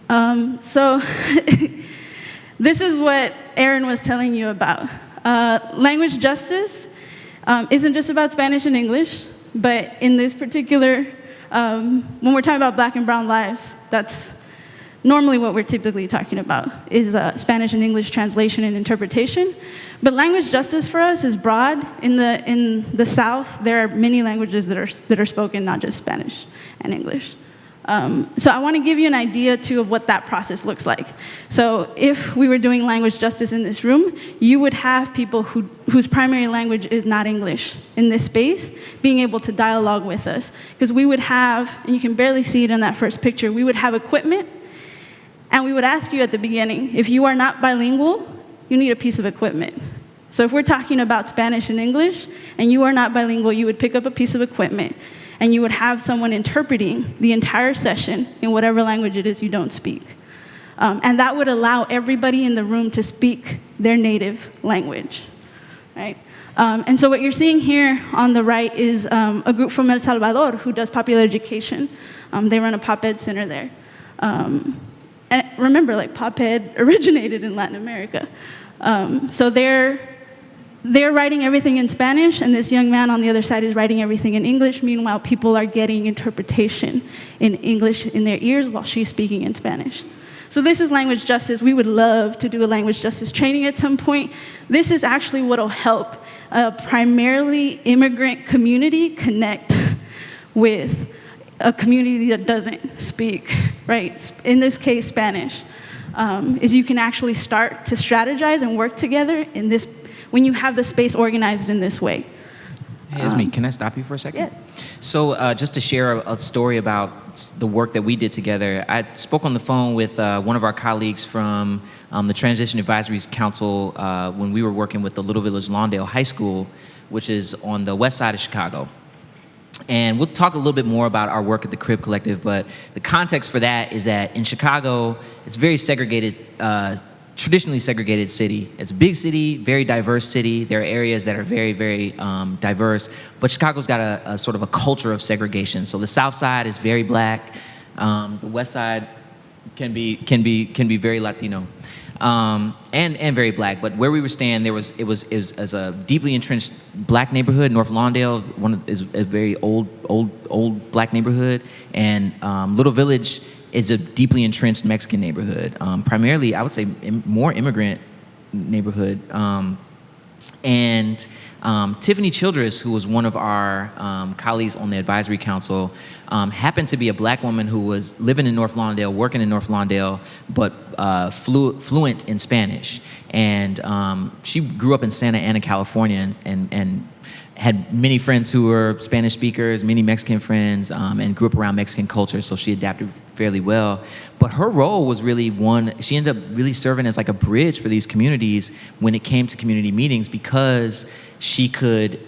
So this is what Aaron was telling you about. Language justice isn't just about Spanish and English, but in this particular, when we're talking about Black and brown lives, that's normally what we're typically talking about is Spanish and English translation and interpretation. But language justice for us is broad. In the South, there are many languages that are spoken, not just Spanish and English. So I want to give you an idea, too, of what that process looks like. So if we were doing language justice in this room, you would have people whose primary language is not English in this space being able to dialogue with us. Because we would have, and you can barely see it in that first picture, we would have equipment And we would ask you at the beginning, if you are not bilingual, you need a piece of equipment. So if we're talking about Spanish and English, and you are not bilingual, you would pick up a piece of equipment, and you would have someone interpreting the entire session in whatever language it is you don't speak. And that would allow everybody in the room to speak their native language, right? And so what you're seeing here on the right is a group from El Salvador who does popular education. They run a pop ed center there. And remember, like, pop ed originated in Latin America. So they're writing everything in Spanish, and this young man on the other side is writing everything in English. Meanwhile, people are getting interpretation in English in their ears while she's speaking in Spanish. So this is language justice. We would love to do a language justice training at some point. This is actually what will help a primarily immigrant community connect with a community that doesn't speak, right? In this case, Spanish. Is you can actually start to strategize and work together in this, when you have the space organized in this way. Hey, Esme, can I stop you for a second? Yes. So just to share a story about the work that we did together, I spoke on the phone with one of our colleagues from the Transition Advisory Council when we were working with the Little Village Lawndale High School, which is on the west side of Chicago. And we'll talk a little bit more about our work at the Crib Collective, but the context for that is that in Chicago, it's very segregated, traditionally segregated city. It's a big city, very diverse city. There are areas that are very, very diverse, but Chicago's got a sort of a culture of segregation. So the South Side is very black. The West Side can be very Latino, and very black. But where we were staying, it was as a deeply entrenched black neighborhood. North Lawndale is a very old black neighborhood, and Little Village is a deeply entrenched Mexican neighborhood. Primarily, I would say, more immigrant neighborhood. And Tiffany Childress, who was one of our colleagues on the advisory council, happened to be a black woman who was living in North Lawndale, working in North Lawndale, but fluent in Spanish. And she grew up in Santa Ana, California, and had many friends who were Spanish speakers, many Mexican friends, and grew up around Mexican culture, so she adapted fairly well. But her role was really she ended up really serving as like a bridge for these communities when it came to community meetings, because she could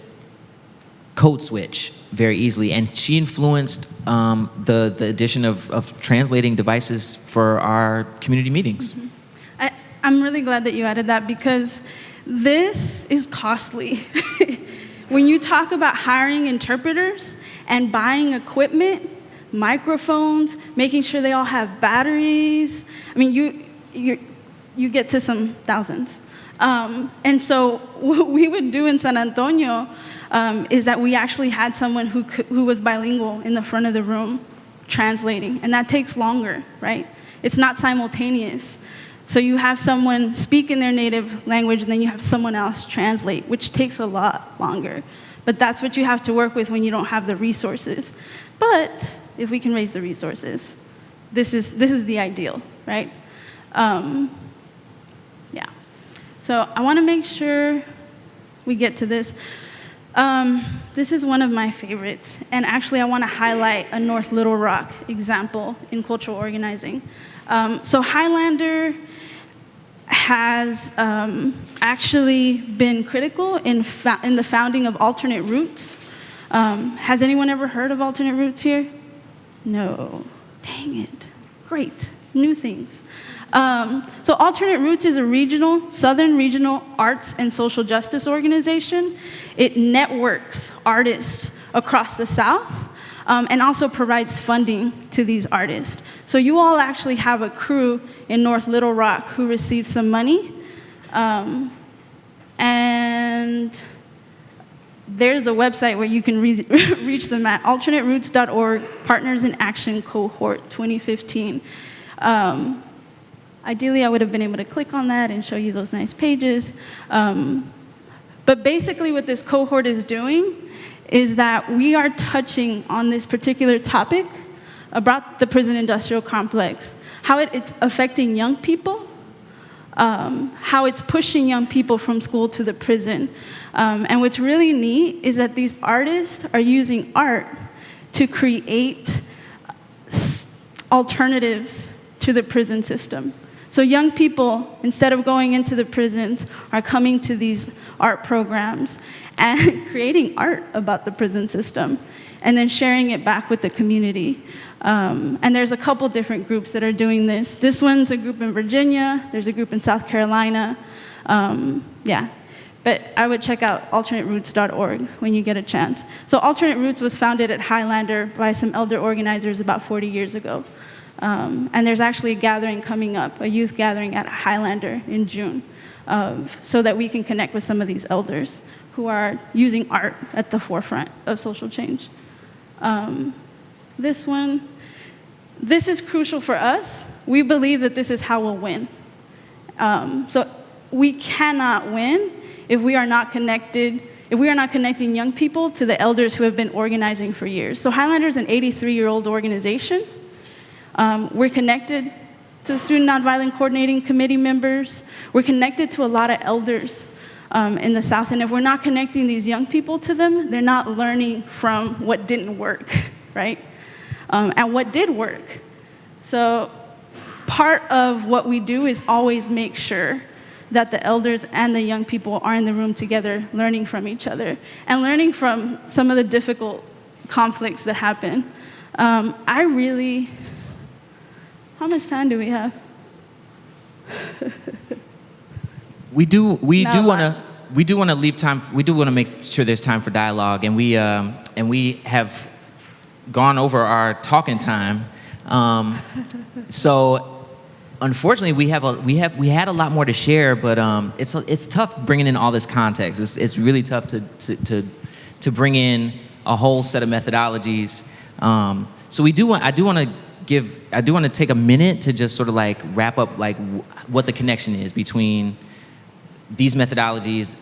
code switch very easily, and she influenced the addition of translating devices for our community meetings. Mm-hmm. I'm really glad that you added that, because this is costly. When you talk about hiring interpreters and buying equipment, microphones, making sure they all have batteries, I mean, you get to some thousands. And so what we would do in San Antonio is that we actually had someone who was bilingual in the front of the room translating, and that takes longer, right? It's not simultaneous. So you have someone speak in their native language, and then you have someone else translate, which takes a lot longer. But that's what you have to work with when you don't have the resources. But if we can raise the resources, this is the ideal, right? Yeah. So I want to make sure we get to this. This is one of my favorites, and actually I want to highlight a North Little Rock example in cultural organizing. So Highlander has actually been critical in the founding of alternate routes. Has anyone ever heard of alternate routes here? No. Dang it. Great. New things. So Alternate Roots is a Southern regional arts and social justice organization. It networks artists across the South, and also provides funding to these artists. So you all actually have a crew in North Little Rock who received some money. And there's a website where you can reach them at alternateroots.org, Partners in Action Cohort 2015. Ideally, I would have been able to click on that and show you those nice pages. But basically what this cohort is doing is that we are touching on this particular topic about the prison industrial complex, how it's affecting young people, how it's pushing young people from school to the prison. And what's really neat is that these artists are using art to create alternatives to the prison system. So young people, instead of going into the prisons, are coming to these art programs and creating art about the prison system, and then sharing it back with the community. And there's a couple different groups that are doing this. This one's a group in Virginia. There's a group in South Carolina. But I would check out alternateroots.org when you get a chance. So Alternate Roots was founded at Highlander by some elder organizers about 40 years ago. And there's actually a gathering coming up, a youth gathering at Highlander in June, so that we can connect with some of these elders who are using art at the forefront of social change. This is crucial for us. We believe that this is how we'll win. So we cannot win if we are not connected, if we are not connecting young people to the elders who have been organizing for years. So Highlander is an 83-year-old organization. We're connected to the Student Nonviolent Coordinating Committee members. We're connected to a lot of elders in the South. And if we're not connecting these young people to them, they're not learning from what didn't work, right? And what did work. So part of what we do is always make sure that the elders and the young people are in the room together, learning from each other, and learning from some of the difficult conflicts that happen. How much time do we have? We do want to leave time. We do want to make sure there's time for dialogue, and we have gone over our talking time. So unfortunately, we had a lot more to share, but it's tough bringing in all this context. It's really tough to bring in a whole set of methodologies. So I do want to take a minute to just sort of like wrap up like what the connection is between these methodologies,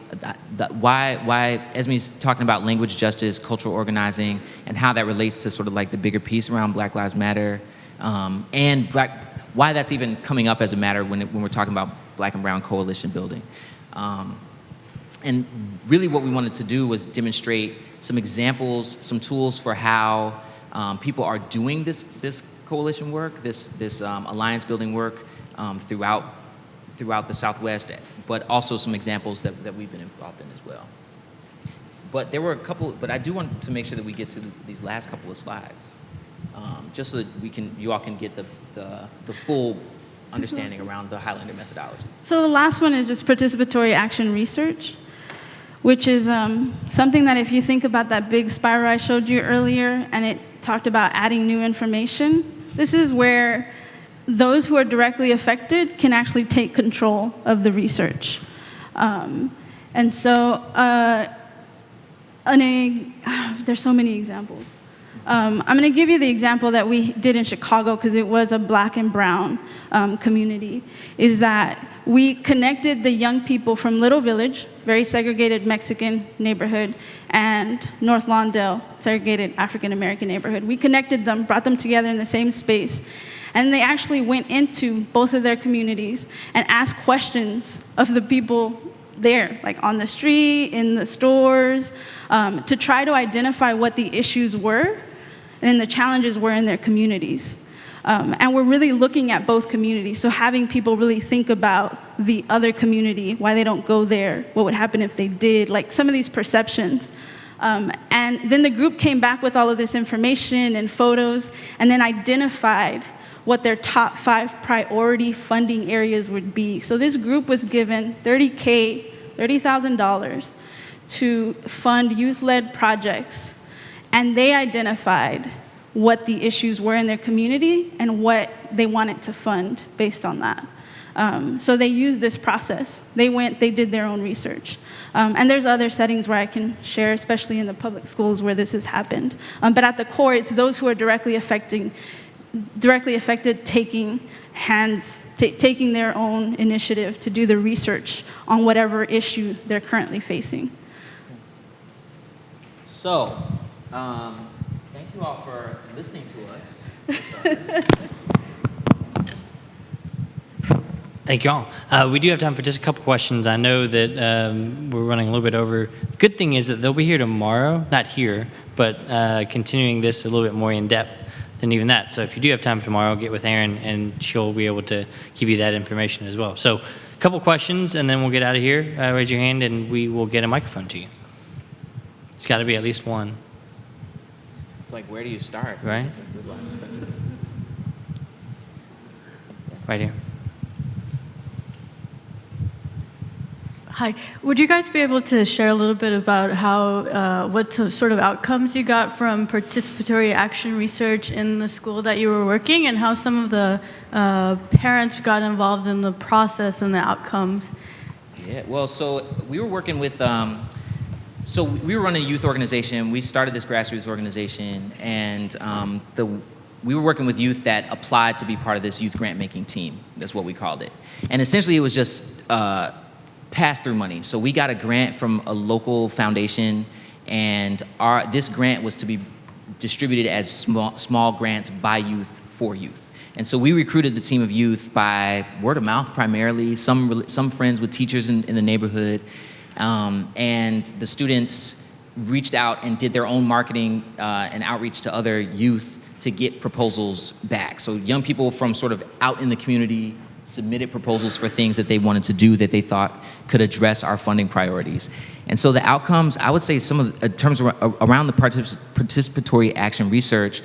why Esme's talking about language justice, cultural organizing, and how that relates to sort of like the bigger piece around Black Lives Matter, and why that's even coming up as a matter when we're talking about Black and Brown coalition building. And really what we wanted to do was demonstrate some examples, some tools for how people are doing this coalition work, this alliance building work throughout the Southwest, but also some examples that we've been involved in as well. But there were a couple, but I do want to make sure that we get to these last couple of slides, just so that you all can get the full understanding around the Highlander methodology. So the last one is just participatory action research, which is something that if you think about that big spiral I showed you earlier, and it talked about adding new information, this is where those who are directly affected can actually take control of the research. And so there's so many examples. I'm going to give you the example that we did in Chicago because it was a Black and Brown community, is that we connected the young people from Little Village, very segregated Mexican neighborhood, and North Lawndale, segregated African American neighborhood. We connected them, brought them together in the same space, and they actually went into both of their communities and asked questions of the people there, like on the street, in the stores, to try to identify what the issues were and the challenges were in their communities. And we're really looking at both communities, so having people really think about the other community, why they don't go there, what would happen if they did, like some of these perceptions. And then the group came back with all of this information and photos, and then identified what their top 5 priority funding areas would be. So this group was given $30,000 to fund youth-led projects, and they identified what the issues were in their community and what they wanted to fund based on that. So they used this process. They did their own research. And there's other settings where I can share, especially in the public schools where this has happened. But at the core, it's those who are directly affected taking their own initiative to do the research on whatever issue they're currently facing. So, thank you all for listening to us. Thank you all. We do have time for just a couple questions. I know that we're running a little bit over. The good thing is that they'll be here tomorrow, not here, but continuing this a little bit more in depth than even that. So if you do have time tomorrow, get with Erin, and she'll be able to give you that information as well. So a couple questions, and then we'll get out of here. Raise your hand, and we will get a microphone to you. It's got to be at least one. It's like, where do you start? Right. Right here. Hi. Would you guys be able to share a little bit about how, what sort of outcomes you got from participatory action research in the school that you were working, and how some of the parents got involved in the process and the outcomes? Yeah, well, so we were working with, so we were running a youth organization. We started this grassroots organization, and we were working with youth that applied to be part of this youth grant making team. That's what we called it. And essentially it was just pass-through money. So we got a grant from a local foundation, and this grant was to be distributed as small grants by youth for youth. And so we recruited the team of youth by word of mouth primarily, some friends with teachers in the neighborhood, and the students reached out and did their own marketing and outreach to other youth to get proposals back. So young people from sort of out in the community submitted proposals for things that they wanted to do that they thought could address our funding priorities. And so the outcomes, I would say in terms of around the participatory action research,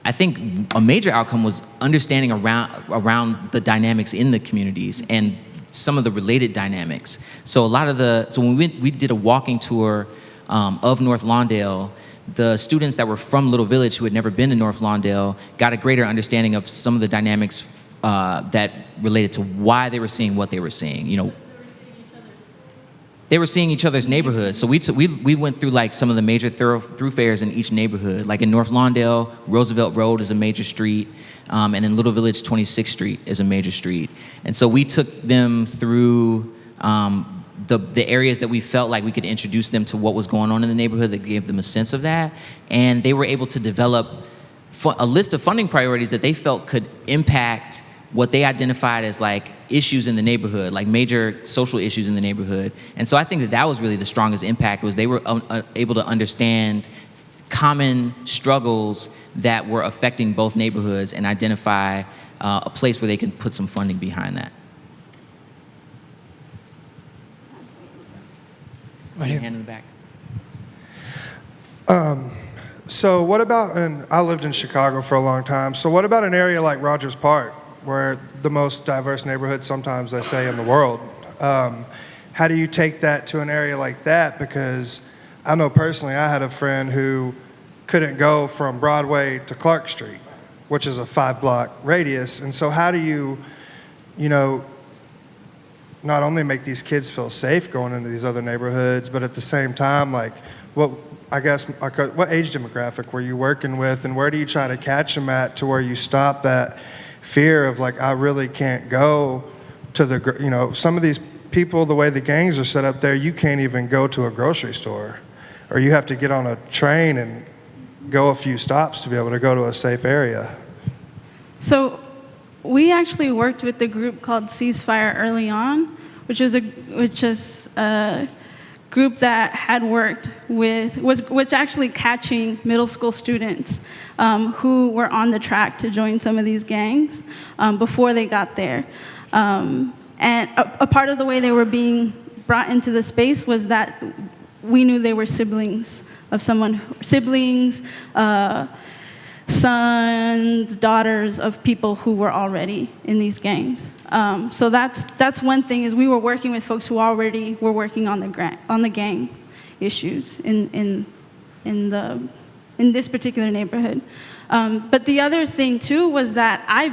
I think a major outcome was understanding around the dynamics in the communities and some of the related dynamics. So when we did a walking tour of North Lawndale, the students that were from Little Village who had never been to North Lawndale got a greater understanding of some of the dynamics that related to why they were seeing what they were seeing. You know, they were seeing each other's neighborhoods. So we went through like some of the major thoroughfares in each neighborhood. Like in North Lawndale, Roosevelt Road is a major street, and in Little Village, 26th Street is a major street. And so we took them through the areas that we felt like we could introduce them to what was going on in the neighborhood that gave them a sense of that. And they were able to develop a list of funding priorities that they felt could impact what they identified as like issues in the neighborhood, like major social issues in the neighborhood. And so I think that was really the strongest impact, was they were able to understand common struggles that were affecting both neighborhoods and identify a place where they can put some funding behind that. Right here. Hand in the back. So what about, and I lived in Chicago for a long time, so what about an area like Rogers Park, where the most diverse neighborhood sometimes they say in the world? How do you take that to an area like that? Because I know personally I had a friend who couldn't go from Broadway to Clark Street, which is a 5-block radius. And so how do you not only make these kids feel safe going into these other neighborhoods, but at the same time, like, what age demographic were you working with, and where do you try to catch them at to where you stop that fear of like, I really can't go to some of these people, the way the gangs are set up there, you can't even go to a grocery store, or you have to get on a train and go a few stops to be able to go to a safe area. So we actually worked with the group called Ceasefire early on, which is a group that had worked was actually catching middle school students who were on the track to join some of these gangs before they got there. And a part of the way they were being brought into the space was that we knew they were siblings, sons, daughters of people who were already in these gangs. So that's one thing, is we were working with folks who already were working on the gangs issues in this particular neighborhood. But the other thing too was that I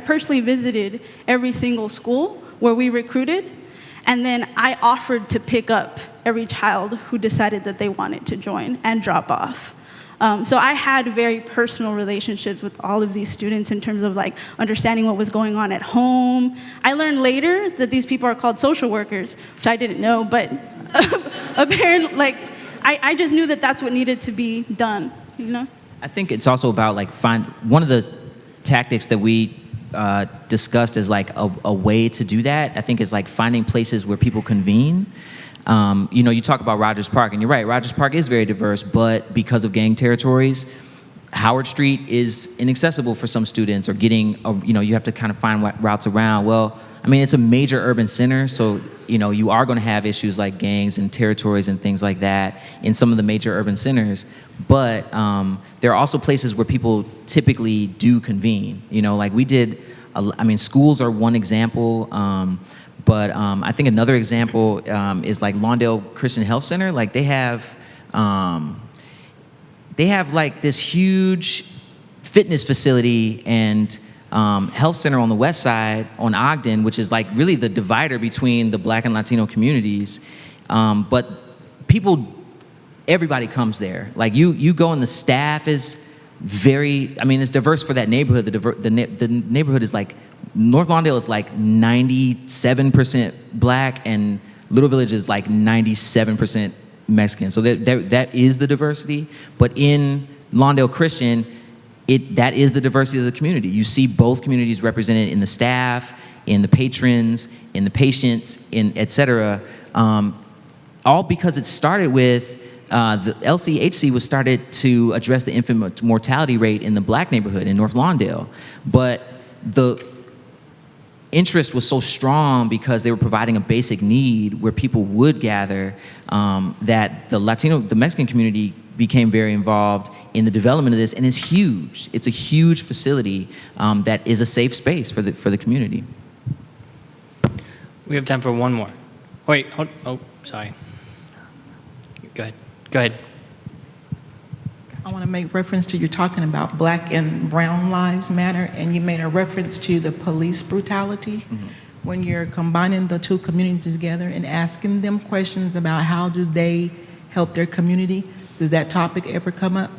personally visited every single school where we recruited, and then I offered to pick up every child who decided that they wanted to join and drop off. So I had very personal relationships with all of these students in terms of like understanding what was going on at home. I learned later that these people are called social workers, which I didn't know, but apparently, like, I just knew that that's what needed to be done, you know? I think it's also about like one of the tactics that we discussed as like a way to do that, I think, is like finding places where people convene. You talk about Rogers Park, and you're right, Rogers Park is very diverse, but because of gang territories, Howard Street is inaccessible for some students, or you have to kind of find routes around. Well, I mean, it's a major urban center, so you are going to have issues like gangs and territories and things like that in some of the major urban centers. But there are also places where people typically do convene. Like we did. Schools are one example, but I think another example is like Lawndale Christian Health Center. Like they have like this huge fitness facility and health center on the west side on Ogden, which is like really the divider between the Black and Latino communities. But everybody comes there. Like you go and the staff is it's diverse for that neighborhood. The neighborhood is like, North Lawndale is like 97% Black, and Little Village is like 97% Mexican. So that is the diversity. But in Lawndale Christian, that is the diversity of the community. You see both communities represented in the staff, in the patrons, in the patients, et cetera. All because it started with the LCHC was started to address the infant mortality rate in the Black neighborhood in North Lawndale. But the interest was so strong because they were providing a basic need where people would gather, that the Mexican community became very involved in the development of this, and it's huge. It's a huge facility that is a safe space for the community. We have time for one more. Wait, sorry. Go ahead. I want to make reference to, you're talking about Black and Brown Lives Matter, and you made a reference to the police brutality. Mm-hmm. When you're combining the two communities together and asking them questions about how do they help their community, does that topic ever come up?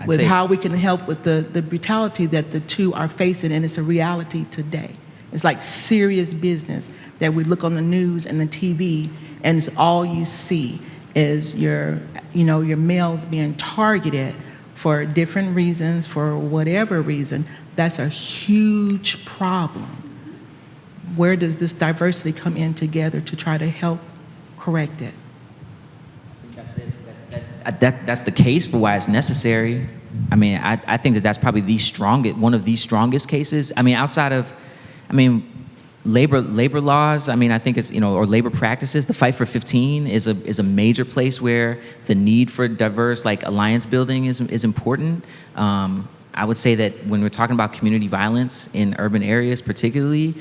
With how we can help with the brutality that the two are facing, and it's a reality today. It's like serious business that we look on the news and the TV, and it's all you see is your males being targeted for different reasons, for whatever reason. That's a huge problem. Where does this diversity come in together to try to help correct it? That's the case for why it's necessary. I think that's probably one of the strongest cases. Outside of, labor laws. I think it's, or labor practices. The Fight for 15 is a major place where the need for diverse alliance building is important. I would say that when we're talking about community violence in urban areas, particularly,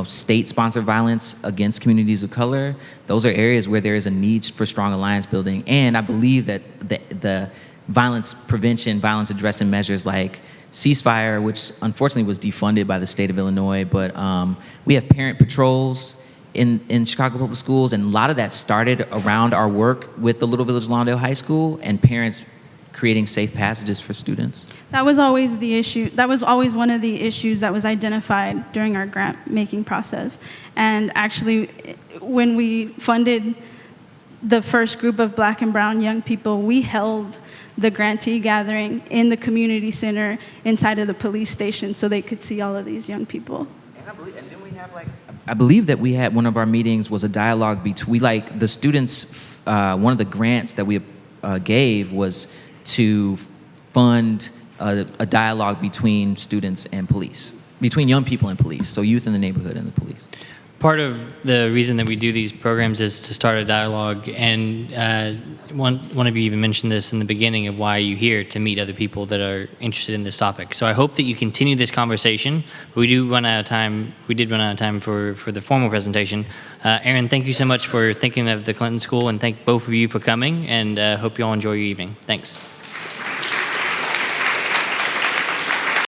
state-sponsored violence against communities of color, those are areas where there is a need for strong alliance building. And I believe that the violence prevention, violence addressing measures like ceasefire, which unfortunately was defunded by the state of Illinois, but we have parent patrols in Chicago Public Schools, and a lot of that started around our work with the Little Village Lawndale High School and parents creating safe passages for students. That was always the issue. That was always one of the issues that was identified during our grant making process. And actually, when we funded the first group of Black and Brown young people, we held the grantee gathering in the community center inside of the police station so they could see all of these young people. I believe that we had one of our meetings was a dialogue between the students. One of the grants that we gave was to fund a dialogue between students and police, between young people and police, so youth in the neighborhood and the police. Part of the reason that we do these programs is to start a dialogue, and one of you even mentioned this in the beginning of why you're here, to meet other people that are interested in this topic. So I hope that you continue this conversation. We did run out of time for the formal presentation. Aaron, thank you so much for thinking of the Clinton School, and thank both of you for coming, and hope you all enjoy your evening. Thanks.